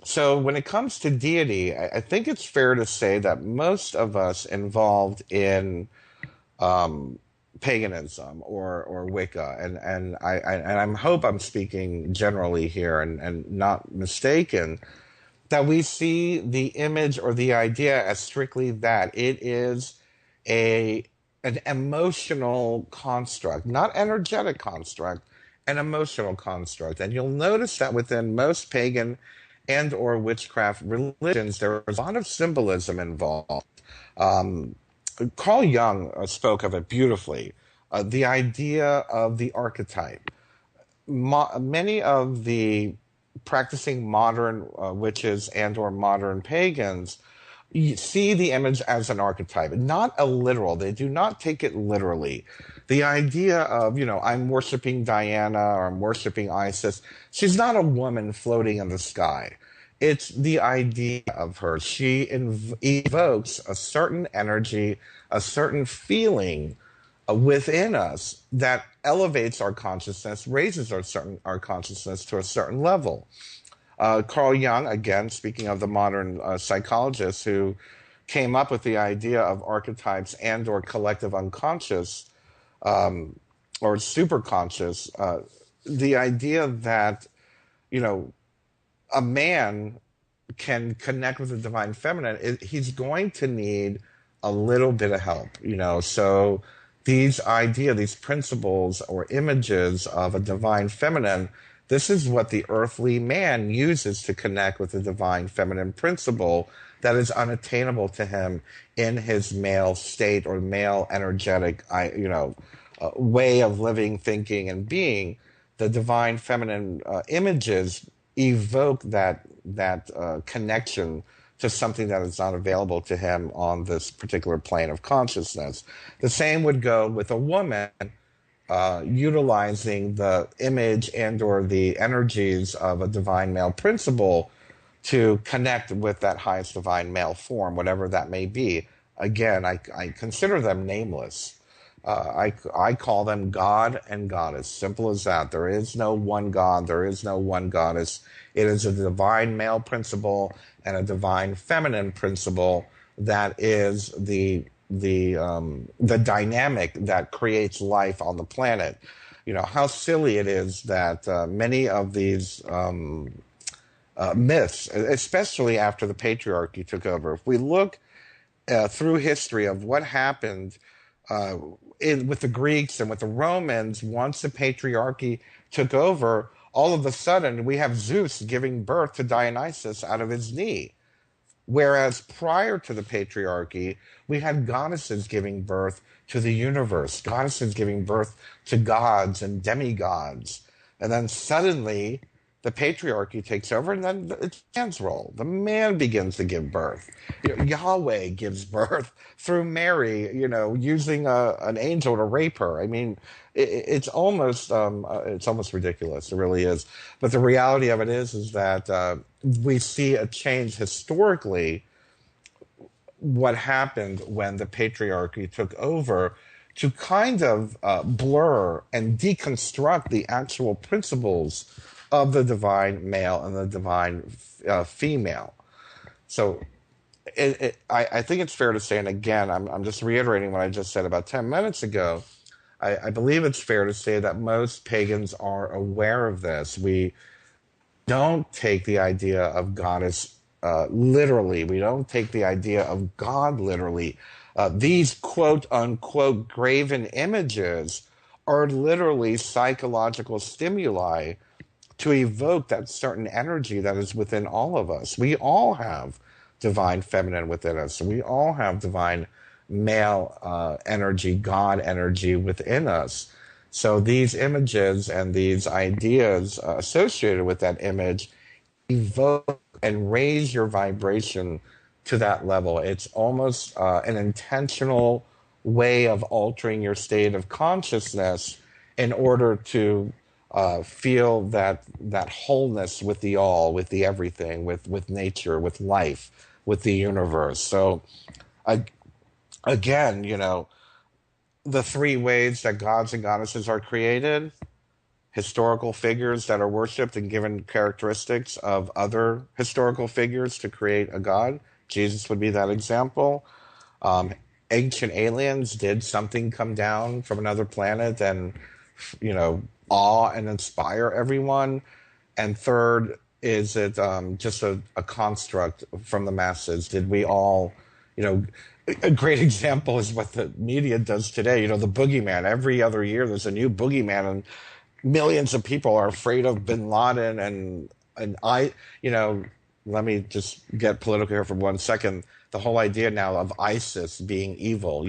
[SPEAKER 2] So when it comes to deity, I think it's fair to say that most of us involved in paganism or Wicca, and I hope I'm speaking generally here and not mistaken, that we see the image or the idea as strictly that. It is an emotional construct, not energetic construct, an emotional construct. And you'll notice that within most pagan and or witchcraft religions, there is a lot of symbolism involved. Carl Jung spoke of it beautifully. The idea of the archetype. Many of the practicing modern witches and or modern pagans see the image as an archetype, not a literal. They do not take it literally. The idea of, I'm worshiping Diana or I'm worshiping Isis. She's not a woman floating in the sky. It's the idea of her. She evokes a certain energy, a certain feeling within us that elevates our consciousness, raises our consciousness to a certain level. Carl Jung, again, speaking of the modern psychologist who came up with the idea of archetypes and or collective unconscious or superconscious, the idea that, a man can connect with the divine feminine, he's going to need a little bit of help, So these principles or images of a divine feminine, this is what the earthly man uses to connect with the divine feminine principle that is unattainable to him in his male state or male energetic, way of living, thinking, and being. The divine feminine images evoke that connection to something that is not available to him on this particular plane of consciousness. The same would go with a woman utilizing the image and or the energies of a divine male principle to connect with that highest divine male form, whatever that may be. Again, I consider them nameless. I call them God and Goddess. Simple as that. There is no one God. There is no one Goddess. It is a divine male principle and a divine feminine principle that is the dynamic that creates life on the planet. How silly it is that many of these myths, especially after the patriarchy took over, if we look through history of what happened with the Greeks and with the Romans, once the patriarchy took over, all of a sudden we have Zeus giving birth to Dionysus out of his knee. Whereas prior to the patriarchy, we had goddesses giving birth to the universe, goddesses giving birth to gods and demigods. And then suddenly the patriarchy takes over, and then it's man's role. The man begins to give birth. Yahweh gives birth through Mary, using an angel to rape her. I mean, it's almost ridiculous. It really is. But the reality of it is that we see a change historically. What happened when the patriarchy took over to kind of blur and deconstruct the actual principles of the divine male and the divine female. So I think it's fair to say, and again, I'm just reiterating what I just said about 10 minutes ago. I believe it's fair to say that most pagans are aware of this. We don't take the idea of goddess literally. We don't take the idea of God literally. These quote unquote graven images are literally psychological stimuli to evoke that certain energy that is within all of us. We all have divine feminine within us. We all have divine male energy, God energy within us. So these images and these ideas associated with that image evoke and raise your vibration to that level. It's almost an intentional way of altering your state of consciousness in order to feel that wholeness with the all, with the everything, with nature, with life, with the universe. So again, the three ways that gods and goddesses are created: historical figures that are worshipped and given characteristics of other historical figures to create a god. Jesus would be that example. Um, Ancient aliens, did something come down from another planet and, awe and inspire everyone? And third, is it just a construct from the masses? Did we all, a great example is what the media does today. The boogeyman. Every other year there's a new boogeyman, and millions of people are afraid of bin Laden. Let me just get political here for 1 second. The whole idea now of ISIS being evil,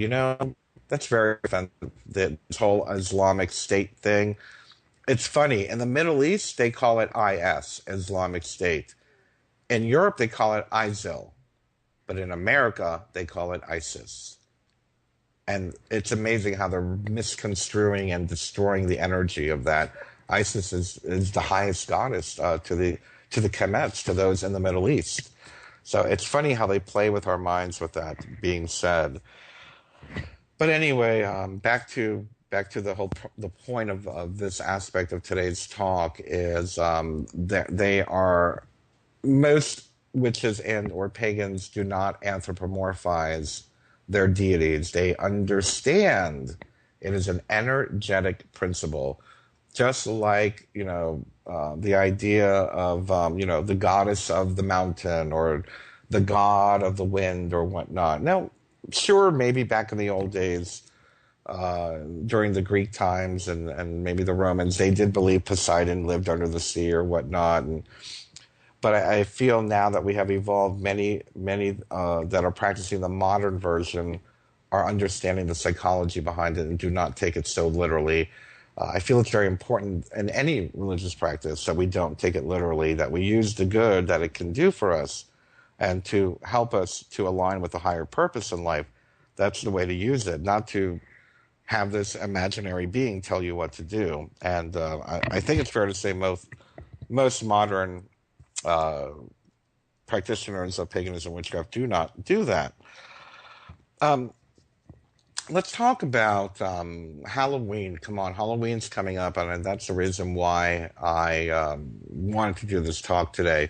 [SPEAKER 2] that's very offensive. This whole Islamic State thing. It's funny. In the Middle East, they call it IS, Islamic State. In Europe, they call it ISIL. But in America, they call it ISIS. And it's amazing how they're misconstruing and destroying the energy of that. ISIS is the highest goddess to the Kemets, to those in the Middle East. So it's funny how they play with our minds with that being said. But anyway, back to the point of this aspect of today's talk is that they are, most witches and or pagans do not anthropomorphize their deities. They understand it is an energetic principle, just like the idea of the goddess of the mountain or the god of the wind or whatnot. Now, sure, maybe back in the old days, during the Greek times and maybe the Romans, they did believe Poseidon lived under the sea or whatnot. But I feel now that we have evolved, many that are practicing the modern version are understanding the psychology behind it and do not take it so literally. I feel it's very important in any religious practice that we don't take it literally, that we use the good that it can do for us and to help us to align with a higher purpose in life. That's the way to use it, not to have this imaginary being tell you what to do. And I think it's fair to say most modern practitioners of paganism and witchcraft do not do that. Let's talk about Halloween. Come on, Halloween's coming up, and that's the reason why I wanted to do this talk today.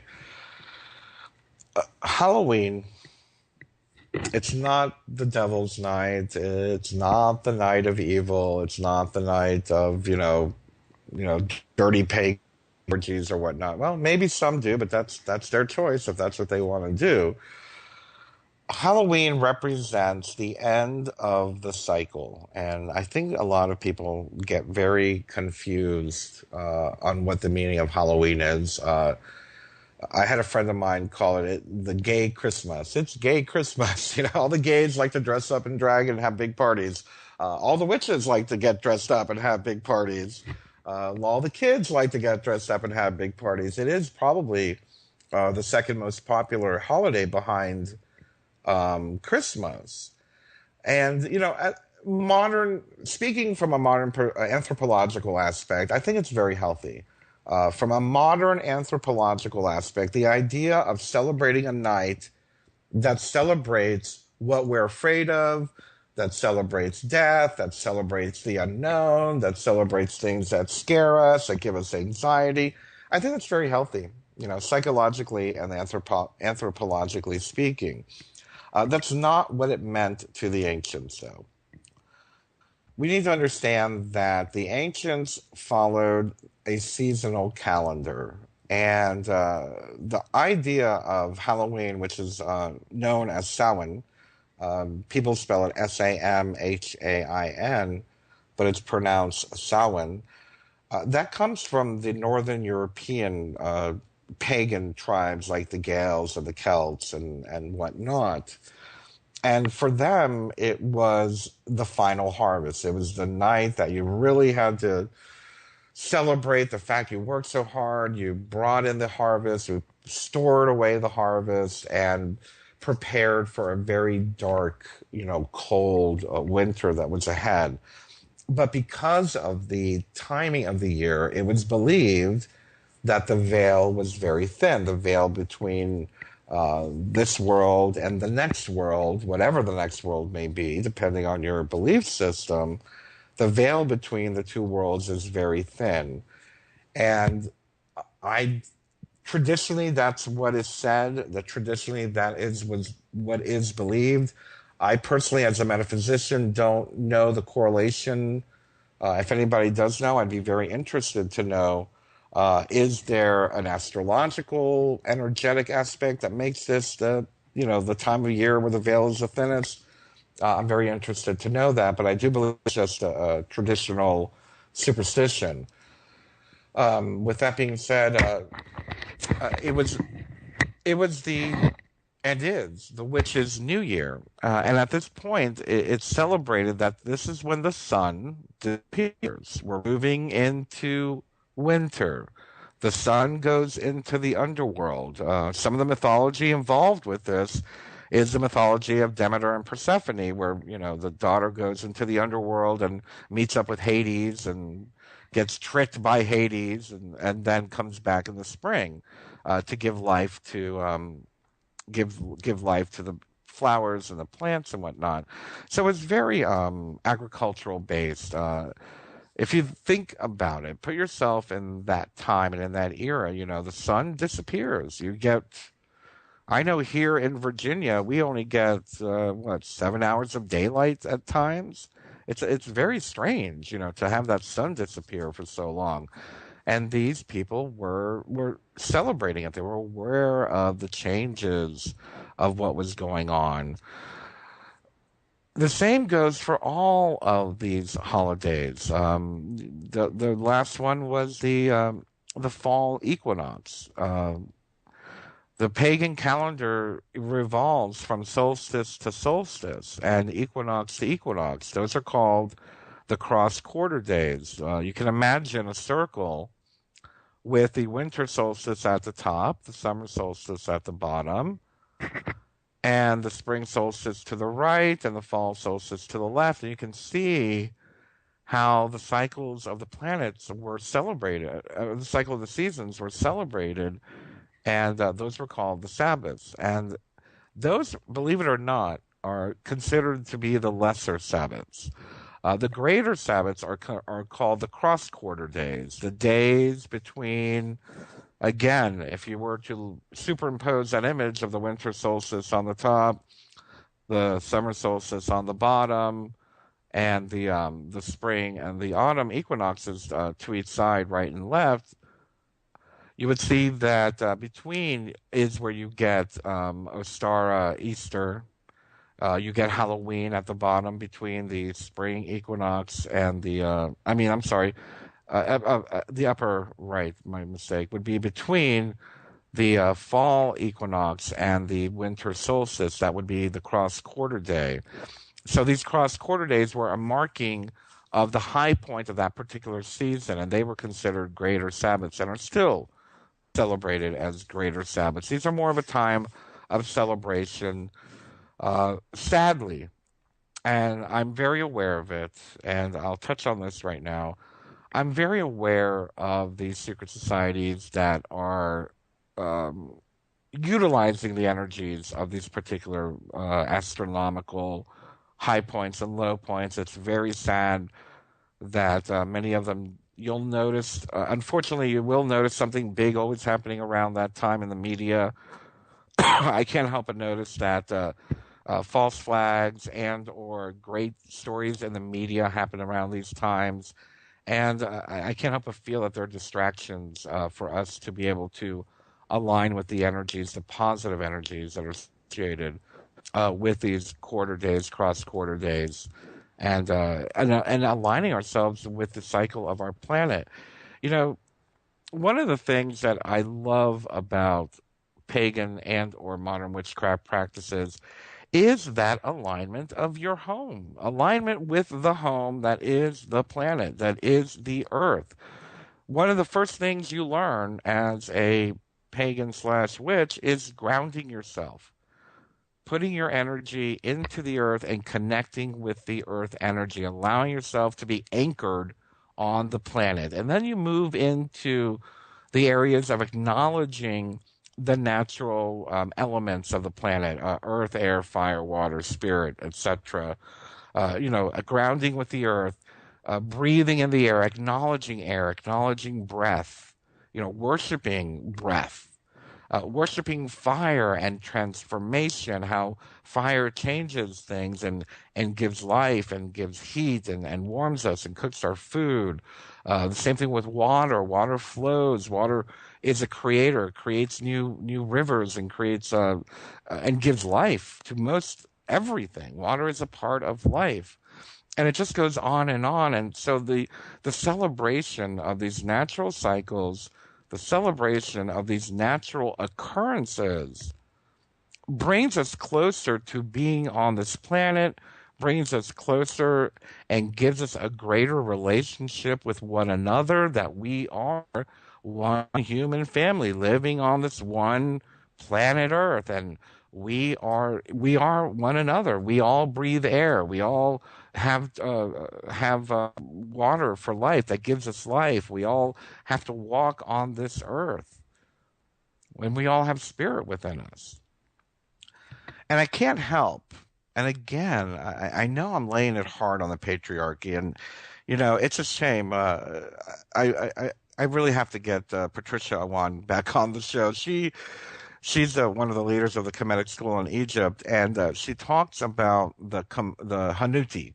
[SPEAKER 2] Halloween, it's not the devil's night. It's not the night of evil. It's not the night of, dirty pagan orgies or whatnot. Well, maybe some do, but that's their choice if that's what they want to do. Halloween represents the end of the cycle, and I think a lot of people get very confused on what the meaning of Halloween is. I had a friend of mine call it the gay Christmas. It's gay Christmas. All the gays like to dress up in drag and have big parties. All the witches like to get dressed up and have big parties. All the kids like to get dressed up and have big parties. It is probably the second most popular holiday behind Christmas. And, speaking from a modern anthropological aspect, I think it's very healthy. From a modern anthropological aspect, the idea of celebrating a night that celebrates what we're afraid of, that celebrates death, that celebrates the unknown, that celebrates things that scare us, that give us anxiety. I think that's very healthy, psychologically and anthropologically speaking. That's not what it meant to the ancients, though. We need to understand that the ancients followed a seasonal calendar. And the idea of Halloween, which is known as Samhain, people spell it Samhain, but it's pronounced Samhain. That comes from the Northern European pagan tribes like the Gaels and the Celts and whatnot. And for them, it was the final harvest. It was the night that you really had to celebrate the fact you worked so hard, you brought in the harvest, you stored away the harvest, and prepared for a very dark, cold winter that was ahead. But because of the timing of the year, it was believed that the veil was very thin, the veil between this world and the next world, whatever the next world may be, depending on your belief system, the veil between the two worlds is very thin. And I traditionally, that's what is said, that traditionally that was what is believed. I personally, as a metaphysician, don't know the correlation. If anybody does know, I'd be very interested to know, is there an astrological, energetic aspect that makes this the time of year where the veil is the thinnest? I'm very interested to know that, but I do believe it's just a traditional superstition. With that being said, it was the and is the witch's new year, and at this point, it's celebrated that this is when the sun disappears. We're moving into winter. The sun goes into the underworld. Some of the mythology involved with this is the mythology of Demeter and Persephone, where the daughter goes into the underworld and meets up with Hades and gets tricked by Hades, and then comes back in the spring to give life to give life to the flowers and the plants and whatnot. So it's very agricultural based. If you think about it, put yourself in that time and in that era. The sun disappears. I know here in Virginia, we only get 7 hours of daylight at times. It's very strange, to have that sun disappear for so long. And these people were celebrating it. They were aware of the changes of what was going on. The same goes for all of these holidays. The last one was the fall equinox. The pagan calendar revolves from solstice to solstice and equinox to equinox. Those are called the cross quarter days. You can imagine a circle with the winter solstice at the top, the summer solstice at the bottom, and the spring solstice to the right, and the fall solstice to the left. And you can see how the cycles of the planets were celebrated, the cycle of the seasons were celebrated, and those were called the Sabbaths. And those, believe it or not, are considered to be the lesser Sabbaths. The greater Sabbaths are called the cross-quarter days, the days between, again, if you were to superimpose that image of the winter solstice on the top, the summer solstice on the bottom, and the spring and the autumn equinoxes to each side, right and left, you would see that between is where you get Ostara, Easter. You get Halloween at the bottom between the spring equinox and I'm sorry, the upper right, my mistake, would be between the fall equinox and the winter solstice. That would be the cross quarter day. So these cross quarter days were a marking of the high point of that particular season, and they were considered greater Sabbaths and are still celebrated as greater Sabbaths. These are more of a time of celebration, sadly, and I'm very aware of it, and I'll touch on this right now. I'm very aware of these secret societies that are utilizing the energies of these particular astronomical high points and low points. It's very sad that many of them you'll notice, unfortunately, you will notice something big always happening around that time in the media. I can't help but notice that false flags and or great stories in the media happen around these times. And I can't help but feel that there are distractions for us to be able to align with the energies, the positive energies that are associated with these quarter days, cross quarter days, and aligning ourselves with the cycle of our planet. You know, one of the things that I love about pagan and or modern witchcraft practices is that alignment of your home, alignment with the home that is the planet, that is the earth. One of the first things you learn as a pagan slash witch is grounding yourself, putting your energy into the earth and connecting with the earth energy, allowing yourself to be anchored on the planet. And then you move into the areas of acknowledging the natural elements of the planet, earth, air, fire, water, spirit, etc. Grounding with the earth, breathing in the air, acknowledging breath, worshiping breath, worshiping fire and transformation, how fire changes things and gives life and gives heat and warms us and cooks our food. The same thing with water. Water flows. Water is a creator, creates new rivers and creates and gives life to most everything. Water is a part of life. And it just goes on and on. And so the celebration of these natural cycles, the celebration of these natural occurrences brings us closer to being on this planet, brings us closer and gives us a greater relationship with one another, that we are one human family living on this one planet Earth, and we are one another. We all breathe air. We all have water for life that gives us life. We all have to walk on this earth, and we all have spirit within us. And I can't help. And again, I know I'm laying it hard on the patriarchy, and it's a shame. I really have to get Patricia Awan back on the show. She's one of the leaders of the Kemetic school in Egypt, and she talks about the Hanuti.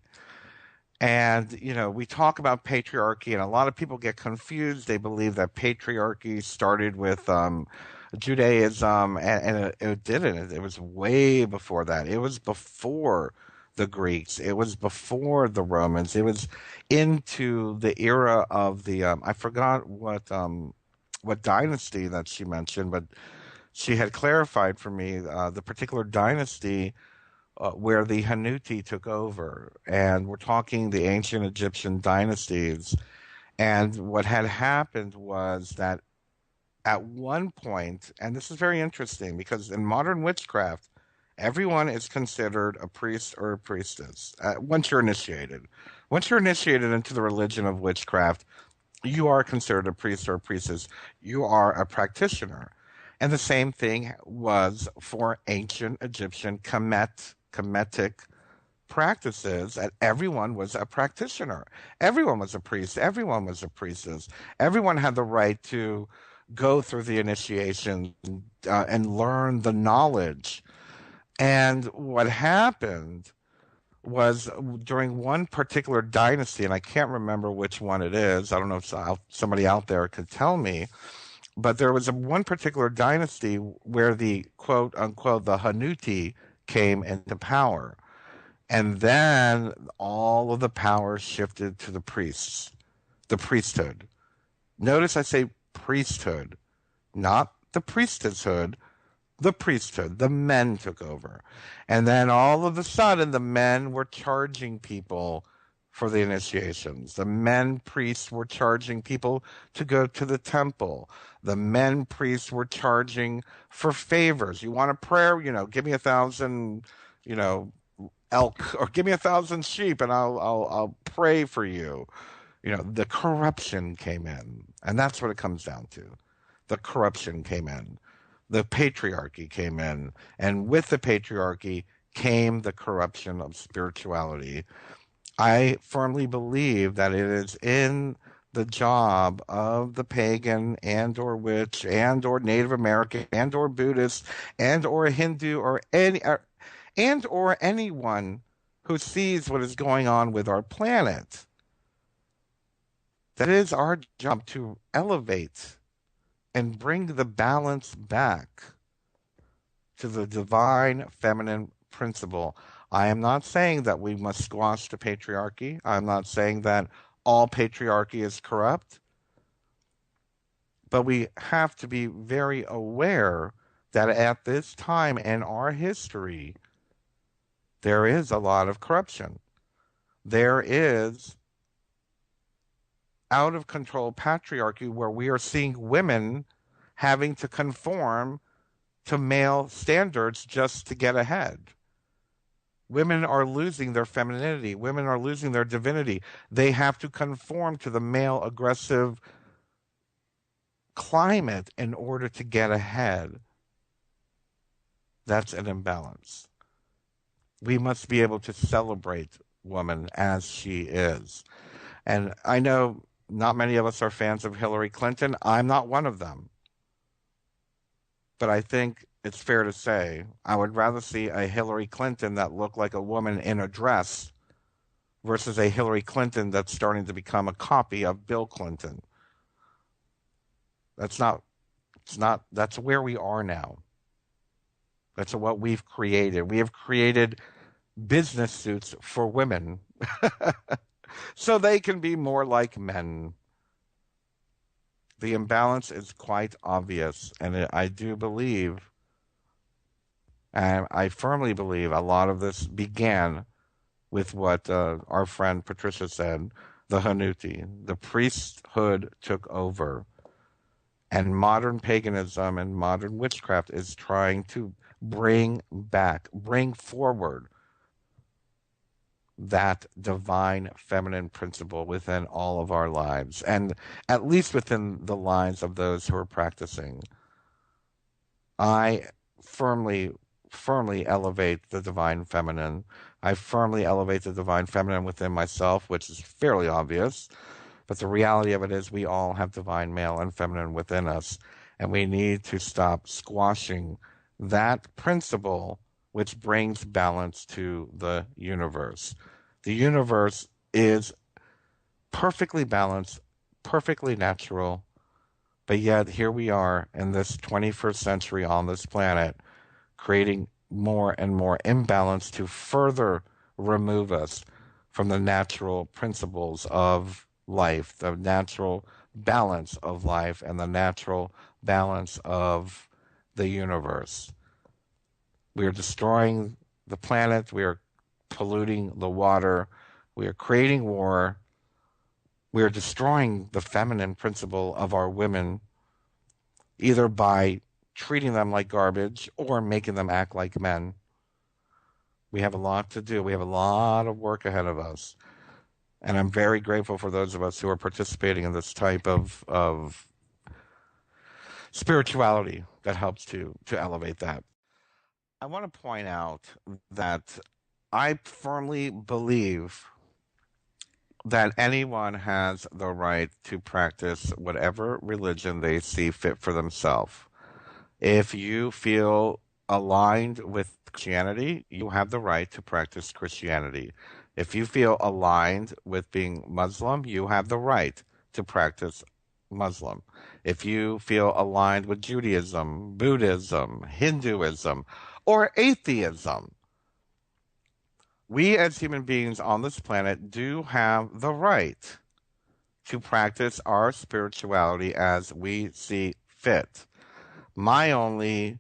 [SPEAKER 2] And we talk about patriarchy, and a lot of people get confused. They believe that patriarchy started with Judaism, and it didn't. It was way before that. It was before the Greeks. It was before the Romans. It was into the era of the I forgot what dynasty that she mentioned, but she had clarified for me the particular dynasty where the Hanuti took over. And we're talking the ancient Egyptian dynasties. And what had happened was that at one point, and this is very interesting because in modern witchcraft, everyone is considered a priest or a priestess once you're initiated. Once you're initiated into the religion of witchcraft, you are considered a priest or a priestess. You are a practitioner. And the same thing was for ancient Egyptian Kemetic practices, that everyone was a practitioner. Everyone was a priest. Everyone was a priestess. Everyone had the right to go through the initiation and learn the knowledge. And what happened was during one particular dynasty, and I can't remember which one it is. I don't know if somebody out there could tell me, but there was one particular dynasty where the quote unquote the Hanuti came into power. And then all of the power shifted to the priests, the priesthood. Notice I say priesthood, not the priestesshood, the priesthood. The men took over. And then all of a sudden, the men were charging people for the initiations. The men priests were charging people to go to the temple. The men priests were charging for favors. You want a prayer? Give me 1,000, elk, or give me 1,000 sheep, and I'll pray for you. The corruption came in, and that's what it comes down to. The corruption came in. The patriarchy came in, and with the patriarchy came the corruption of spirituality. I firmly believe that it is in the job of the pagan and or witch and or Native American and or Buddhist and or Hindu and or anyone who sees what is going on with our planet. That is our job to elevate and bring the balance back to the divine feminine principle. I am not saying that we must squash the patriarchy. I'm not saying that all patriarchy is corrupt. But we have to be very aware that at this time in our history, there is a lot of corruption. There is out of control patriarchy where we are seeing women having to conform to male standards just to get ahead. Women are losing their femininity. Women are losing their divinity. They have to conform to the male aggressive climate in order to get ahead. That's an imbalance. We must be able to celebrate woman as she is. And I know not many of us are fans of Hillary Clinton. I'm not one of them. But I think it's fair to say I would rather see a Hillary Clinton that looked like a woman in a dress versus a Hillary Clinton that's starting to become a copy of Bill Clinton. That's where we are now. That's what we've created. We have created business suits for women so they can be more like men. The imbalance is quite obvious, and I do believe, and I firmly believe, a lot of this began with what our friend Patricia said, the Hanuti. The priesthood took over, and modern paganism and modern witchcraft is trying to bring forward that divine feminine principle within all of our lives, and at least within the lives of those who are practicing. I firmly elevate the divine feminine. I firmly elevate the divine feminine within myself, which is fairly obvious. But the reality of it is we all have divine male and feminine within us, and we need to stop squashing that principle which brings balance to the universe. The universe is perfectly balanced, perfectly natural, but yet here we are in this 21st century on this planet, creating more and more imbalance to further remove us from the natural principles of life, the natural balance of life, and the natural balance of the universe. We are destroying the planet. We are polluting the water. We are creating war. We are destroying the feminine principle of our women, either by treating them like garbage or making them act like men. We have a lot to do. We have a lot of work ahead of us. And I'm very grateful for those of us who are participating in this type of spirituality that helps to elevate that. I want to point out that I firmly believe that anyone has the right to practice whatever religion they see fit for themselves. If you feel aligned with Christianity, you have the right to practice Christianity. If you feel aligned with being Muslim, you have the right to practice Muslim. If you feel aligned with Judaism, Buddhism, Hinduism, or atheism, we as human beings on this planet do have the right to practice our spirituality as we see fit. My only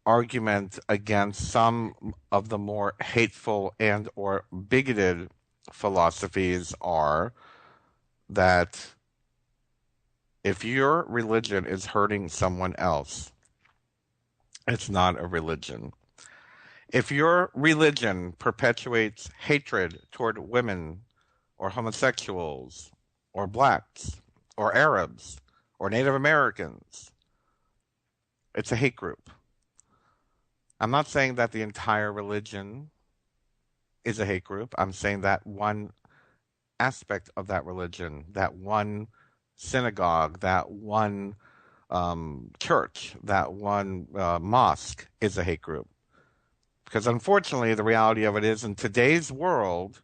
[SPEAKER 2] argument against some of the more hateful and or bigoted philosophies are that if your religion is hurting someone else, it's not a religion. If your religion perpetuates hatred toward women or homosexuals or blacks or Arabs or Native Americans, it's a hate group. I'm not saying that the entire religion is a hate group. I'm saying that one aspect of that religion, that one synagogue, that one church, that one mosque is a hate group. Because unfortunately, the reality of it is in today's world,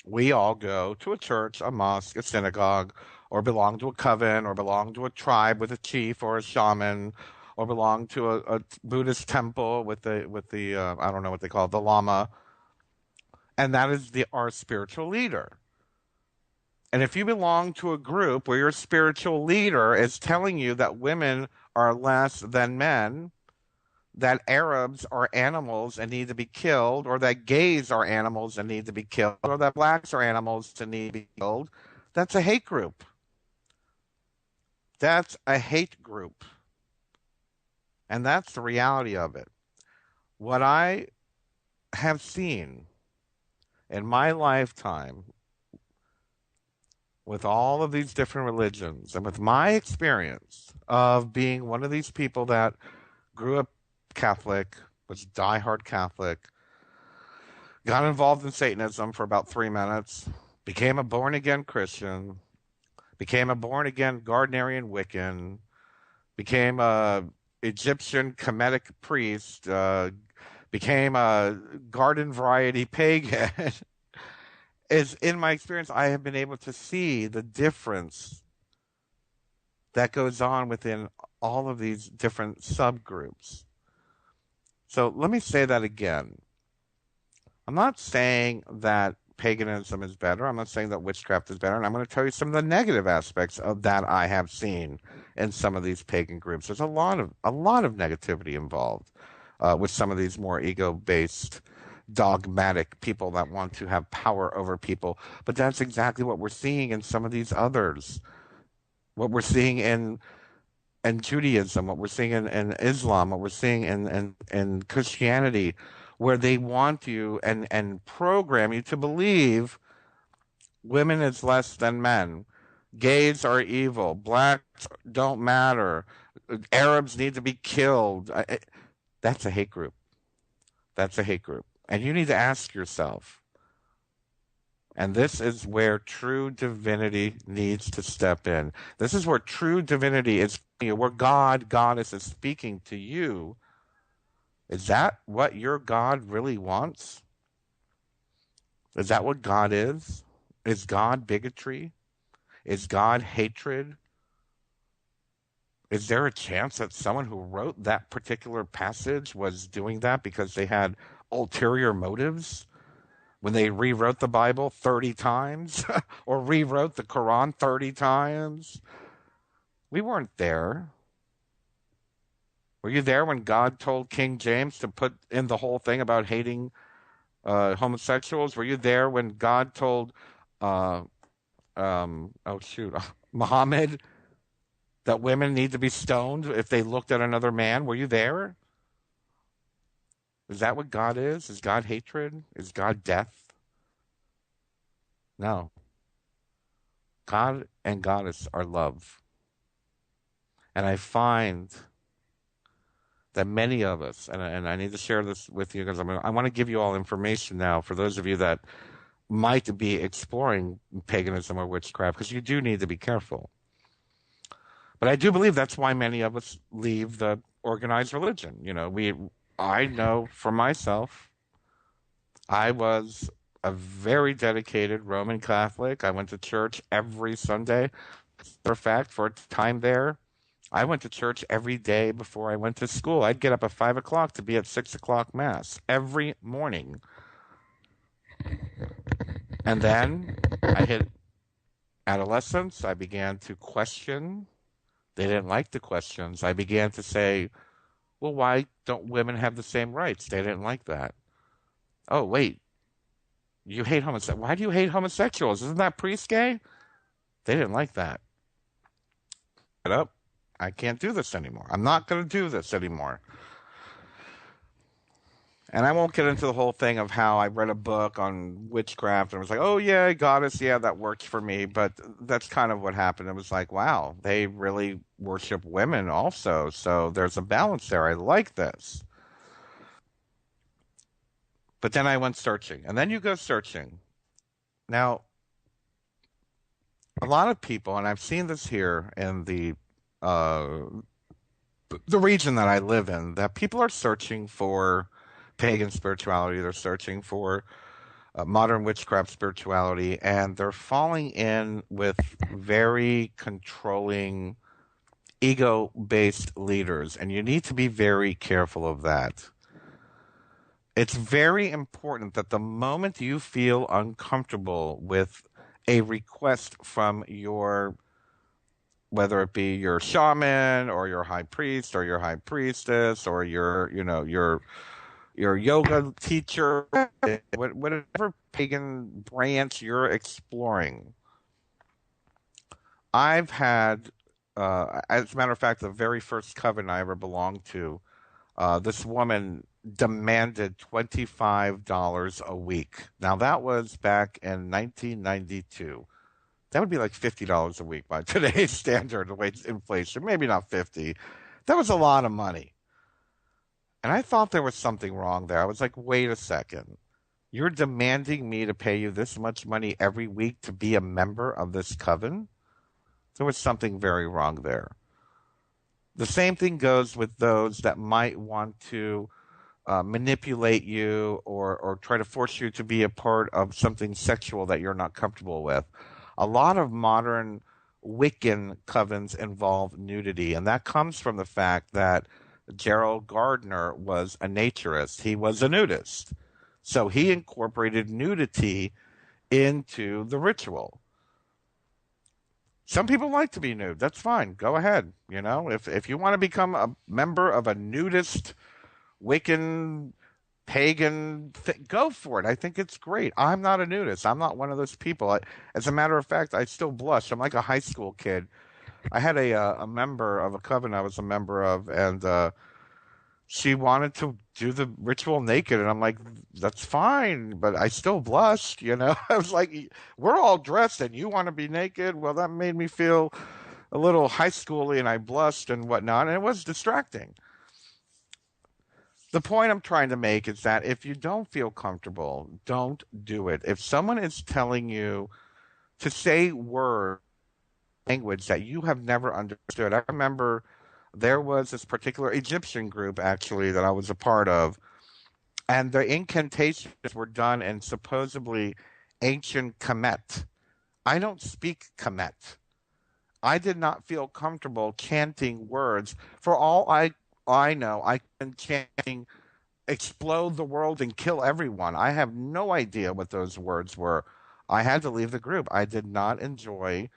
[SPEAKER 2] we all go to a church, a mosque, a synagogue, or belong to a coven, or belong to a tribe with a chief or a shaman, or belong to a Buddhist temple with the I don't know what they call it, the lama, and that is our spiritual leader. And if you belong to a group where your spiritual leader is telling you that women are less than men, that Arabs are animals and need to be killed, or that gays are animals and need to be killed, or that blacks are animals and need to be killed, that's a hate group. That's a hate group. And that's the reality of it. What I have seen in my lifetime with all of these different religions and with my experience of being one of these people that grew up Catholic, was diehard Catholic, got involved in Satanism for about 3 minutes, became a born again Christian, became a born again Gardnerian Wiccan, became a Egyptian Kemetic priest, became a garden variety pagan. Is in my experience, I have been able to see the difference that goes on within all of these different subgroups. So let me say that again. I'm not saying that paganism is better. I'm not saying that witchcraft is better. And I'm going to tell you some of the negative aspects of that I have seen in some of these pagan groups. There's a lot of negativity involved with some of these more ego-based, dogmatic people that want to have power over people. But that's exactly what we're seeing in some of these others. What we're seeing in Judaism, what we're seeing in Islam, what we're seeing in Christianity, where they want you and program you to believe women is less than men, gays are evil, blacks don't matter, Arabs need to be killed. That's a hate group. That's a hate group. And you need to ask yourself, and this is where true divinity needs to step in. This is where true divinity is, where God, Goddess is speaking to you. Is that what your God really wants? Is that what God is? Is God bigotry? Is God hatred? Is there a chance that someone who wrote that particular passage was doing that because they had ulterior motives? When they rewrote the Bible 30 times or rewrote the Quran 30 times? We weren't there. Were you there when God told King James to put in the whole thing about hating homosexuals? Were you there when God told, uh, Muhammad that women need to be stoned if they looked at another man? Were you there? Is that what God is? Is God hatred? Is God death? No. God and Goddess are love. And I find that many of us, and I need to share this with you because I want to give you all information now for those of you that might be exploring paganism or witchcraft, because you do need to be careful. But I do believe that's why many of us leave the organized religion. I know for myself, I was a very dedicated Roman Catholic. I went to church every Sunday. For a fact, for a time there, I went to church every day before I went to school. I'd get up at 5 o'clock to be at 6 o'clock Mass every morning. And then I hit adolescence. I began to question. They didn't like the questions. I began to say, well, why don't women have the same rights? They didn't like that. Oh, wait. You hate homosexuals. Why do you hate homosexuals? Isn't that priest gay? They didn't like that. Get up. I can't do this anymore. I'm not going to do this anymore. And I won't get into the whole thing of how I read a book on witchcraft and was like, oh, yeah, goddess, yeah, that works for me. But that's kind of what happened. It was like, wow, they really worship women also. So there's a balance there. I like this. But then I went searching. And then you go searching. Now, a lot of people, and I've seen this here in uh, the region that I live in, that people are searching for pagan spirituality. They're searching for modern witchcraft spirituality, and they're falling in with very controlling, ego based leaders. And you need to be very careful of that. It's very important that the moment you feel uncomfortable with a request from your, whether it be your shaman or your high priest or your high priestess or your, your yoga teacher, whatever pagan branch you're exploring. I've had, as a matter of fact, the very first coven I ever belonged to, this woman demanded $25 a week. Now, that was back in 1992. That would be like $50 a week by today's standard, the way it's inflation. Maybe not 50. That was a lot of money. And I thought there was something wrong there. I was like, wait a second. You're demanding me to pay you this much money every week to be a member of this coven? There was something very wrong there. The same thing goes with those that might want to manipulate you or try to force you to be a part of something sexual that you're not comfortable with. A lot of modern Wiccan covens involve nudity, and that comes from the fact that Gerald Gardner was a naturist. He was a nudist. So he incorporated nudity into the ritual. Some people like to be nude. That's fine. Go ahead. If you want to become a member of a nudist Wiccan pagan go for it. I think it's great. I'm not a nudist. I'm not one of those people. As a matter of fact, I still blush. I'm like a high school kid. I had a member of a coven I was a member of, and she wanted to do the ritual naked, and I'm like, that's fine, but I still blushed. I was like, we're all dressed and you want to be naked? Well, that made me feel a little high schooly, and I blushed and whatnot, and it was distracting. The point I'm trying to make is that if you don't feel comfortable, don't do it. If someone is telling you to say word language that you have never understood, I remember there was this particular Egyptian group actually that I was a part of, and the incantations were done in supposedly ancient Kemet. I don't speak Kemet. I did not feel comfortable chanting words. For all I know, I can chanting explode the world and kill everyone. I have no idea what those words were. I had to leave the group. I did not enjoy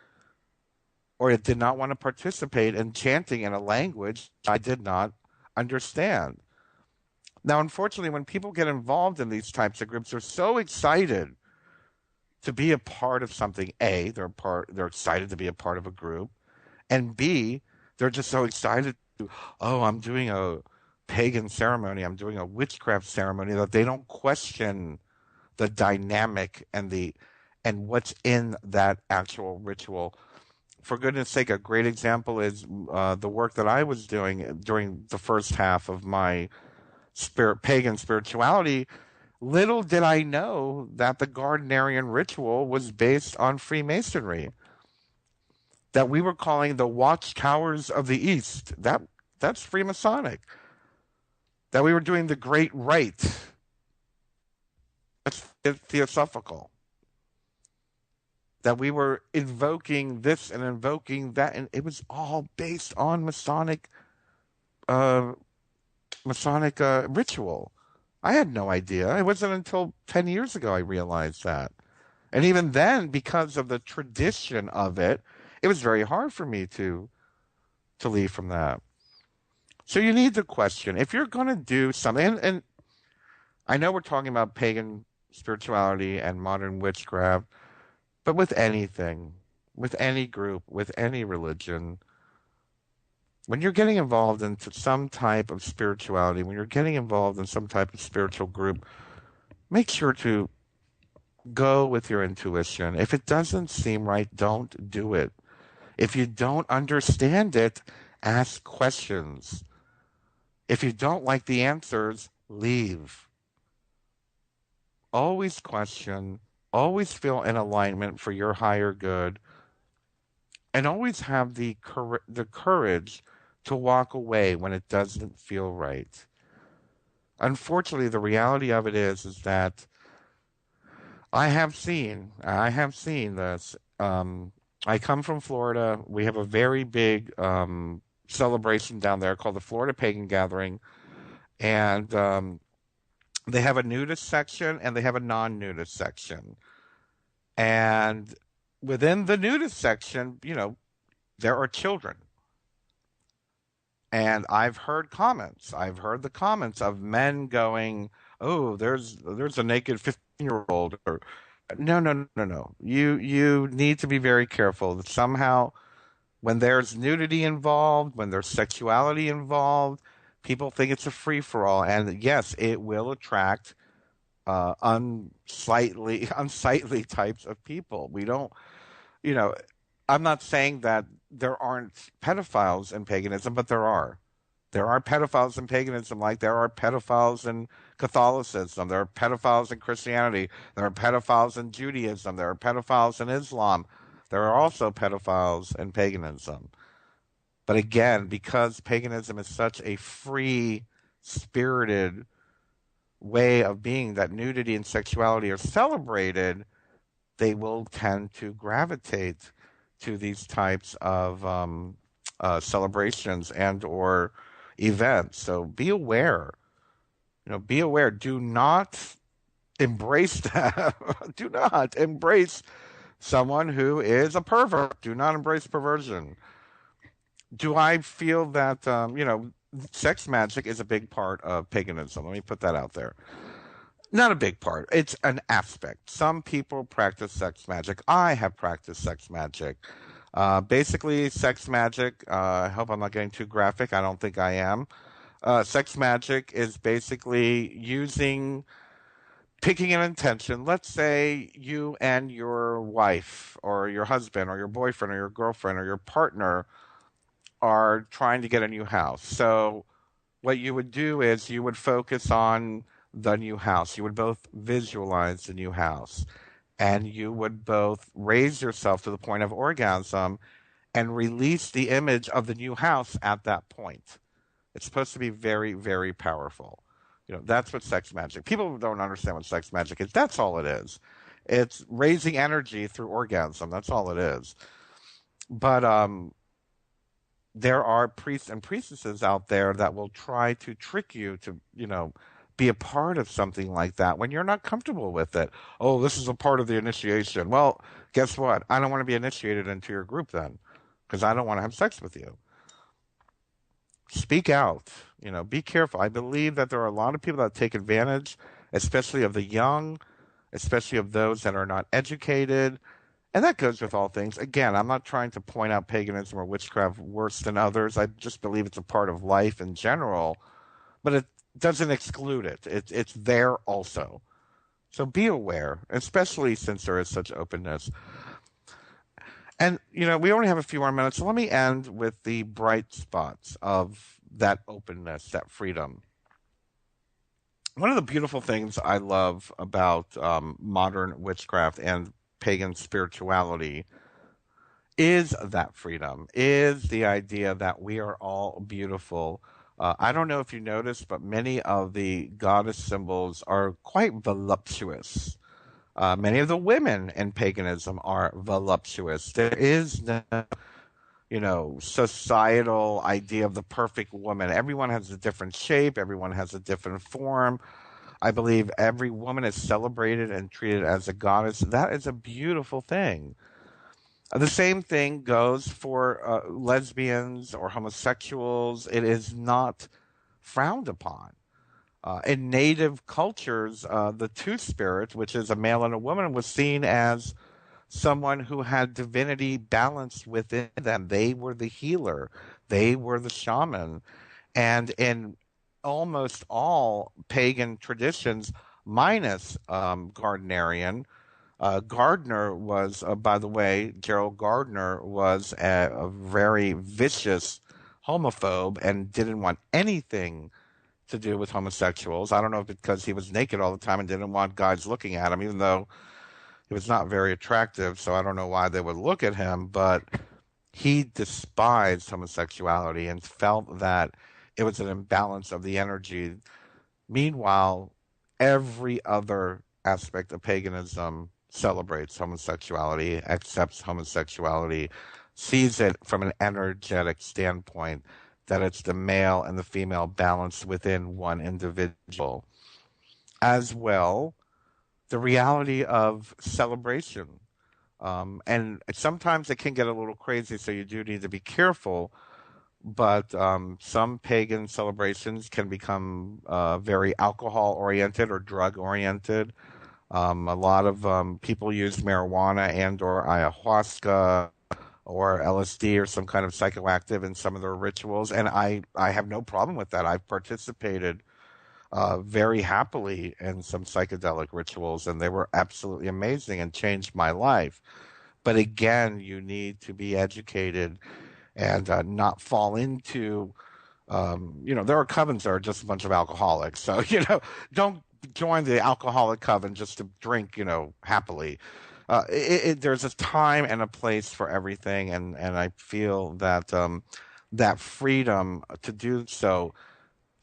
[SPEAKER 2] or did not want to participate in chanting in a language I did not understand. Now, unfortunately, when people get involved in these types of groups, they're so excited to be a part of something. A, they're excited to be a part of a group, and B, they're just so excited to, oh, I'm doing a pagan ceremony, I'm doing a witchcraft ceremony, that they don't question the dynamic and what's in that actual ritual. For goodness sake, a great example is the work that I was doing during the first half of my pagan spirituality. Little did I know that the Gardnerian ritual was based on Freemasonry, that we were calling the Watchtowers of the East. That's Freemasonic. That we were doing the Great Rite. That's theosophical. That we were invoking this and invoking that, and it was all based on uh, Masonic ritual. I had no idea. It wasn't until 10 years ago I realized that. And even then, because of the tradition of it, it was very hard for me to leave from that. So you need to question if you're going to do something. And I know we're talking about pagan spirituality and modern witchcraft, but with anything, with any group, with any religion, when you're getting involved into some type of spirituality, when you're getting involved in some type of spiritual group, make sure to go with your intuition. If it doesn't seem right, don't do it. If you don't understand it, ask questions. If you don't like the answers, leave. Always question, always feel in alignment for your higher good, and always have the courage to walk away when it doesn't feel right. Unfortunately, the reality of it is that I have seen this. I come from Florida. We have a very big celebration down there called the Florida Pagan Gathering, and they have a nudist section and they have a non-nudist section. And within the nudist section, there are children. And I've heard comments. I've heard the comments of men going, "Oh, there's a naked 15-year-old." Or no, no, no, no, no. You need to be very careful. Somehow, when there's nudity involved, when there's sexuality involved, people think it's a free for all. And yes, it will attract unsightly types of people. We don't, you know, I'm not saying that there aren't pedophiles in paganism, but there are. There are pedophiles in paganism, like there are pedophiles in Catholicism. There are pedophiles in Christianity. There are pedophiles in Judaism. There are pedophiles in Islam. There are also pedophiles in paganism. But again, because paganism is such a free spirited way of being that nudity and sexuality are celebrated, they will tend to gravitate to these types of celebrations and or events. So be aware. Be aware. Do not embrace that. Do not embrace someone who is a pervert. Do not embrace perversion. Do I feel that sex magic is a big part of paganism? Let me put that out there. Not a big part. It's an aspect. Some people practice sex magic. I have practiced sex magic. Basically, sex magic, I hope I'm not getting too graphic. I don't think I am. Sex magic is basically picking an intention. Let's say you and your wife or your husband or your boyfriend or your girlfriend or your partner are trying to get a new house. So what you would do is you would focus on the new house. You would both visualize the new house, and you would both raise yourself to the point of orgasm and release the image of the new house at that point. It's supposed to be very, very powerful. That's what sex magic. People don't understand what sex magic is. That's all it is. It's raising energy through orgasm. That's all it is. But there are priests and priestesses out there that will try to trick you to, be a part of something like that when you're not comfortable with it. Oh, this is a part of the initiation. Well, guess what? I don't want to be initiated into your group then, because I don't want to have sex with you. Speak out. Be careful. I believe that there are a lot of people that take advantage, especially of the young, especially of those that are not educated. And that goes with all things. Again, I'm not trying to point out paganism or witchcraft worse than others. I just believe it's a part of life in general, but it doesn't exclude it. It's there also. So be aware, especially since there is such openness. And, we only have a few more minutes, so let me end with the bright spots of that openness, that freedom. One of the beautiful things I love about modern witchcraft and pagan spirituality is that freedom, is the idea that we are all beautiful. I don't know if you noticed, but many of the goddess symbols are quite voluptuous. Many of the women in paganism are voluptuous. There is no, societal idea of the perfect woman. Everyone has a different shape. Everyone has a different form. I believe every woman is celebrated and treated as a goddess. That is a beautiful thing. The same thing goes for lesbians or homosexuals. It is not frowned upon. In native cultures, the two-spirit, which is a male and a woman, was seen as someone who had divinity balanced within them. They were the healer. They were the shaman. And in almost all pagan traditions, minus Gardnerian, Gardner was, by the way, Gerald Gardner was a very vicious homophobe and didn't want anything to do with homosexuals. I don't know if it's because he was naked all the time and didn't want guys looking at him, even though he was not very attractive. So I don't know why they would look at him, but he despised homosexuality and felt that it was an imbalance of the energy. Meanwhile, every other aspect of paganism celebrates homosexuality, accepts homosexuality, sees it from an energetic standpoint, that it's the male and the female balance within one individual. As well, the reality of celebration. And sometimes it can get a little crazy, so you do need to be careful. But some pagan celebrations can become very alcohol oriented or drug oriented. A lot of people use marijuana and or ayahuasca or LSD or some kind of psychoactive in some of their rituals, and I have no problem with that. I've participated very happily in some psychedelic rituals, and they were absolutely amazing and changed my life. But again, you need to be educated and not fall into there are covens that are just a bunch of alcoholics. So, don't join the alcoholic coven just to drink, happily. There's a time and a place for everything, and I feel that that freedom to do so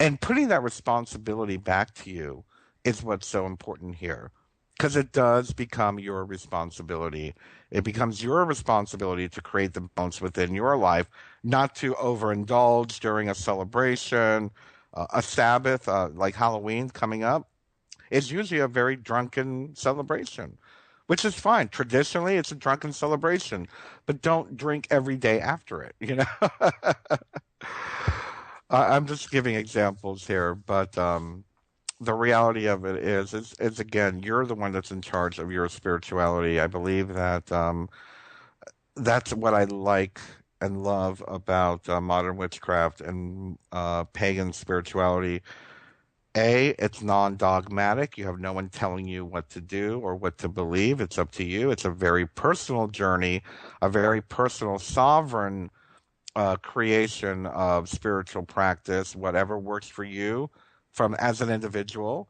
[SPEAKER 2] and putting that responsibility back to you is what's so important here. Because it does become your responsibility. It becomes your responsibility to create the balance within your life, not to overindulge during a celebration, a Sabbath, like Halloween coming up. It's usually a very drunken celebration, which is fine. Traditionally, it's a drunken celebration, but don't drink every day after it, I'm just giving examples here, but the reality of it is again, you're the one that's in charge of your spirituality. I believe that that's what I like and love about modern witchcraft and pagan spirituality. It's non-dogmatic. You have no one telling you what to do or what to believe. It's up to you. It's a very personal journey, a very personal, sovereign creation of spiritual practice, whatever works for you from as an individual.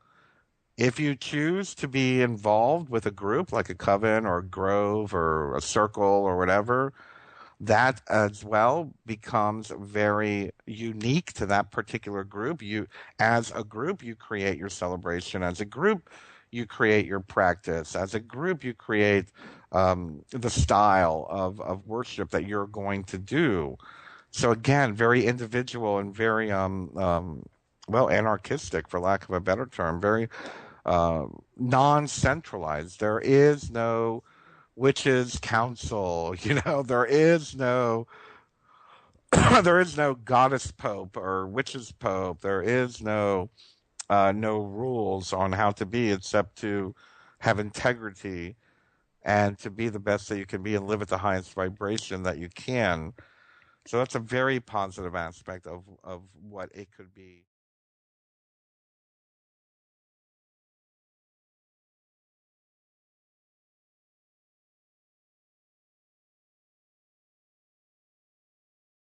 [SPEAKER 2] If you choose to be involved with a group like a coven or a grove or a circle or whatever, that as well becomes very unique to that particular group. As a group, you create your celebration. As a group, you create your practice. As a group, you create the style of worship that you're going to do. So again, very individual and very well, anarchistic, for lack of a better term, very non-centralized. There is no witches council, there is no there is no goddess pope or witches pope. There is no rules on how to be except to have integrity and to be the best that you can be and live at the highest vibration that you can. So that's a very positive aspect of what it could be.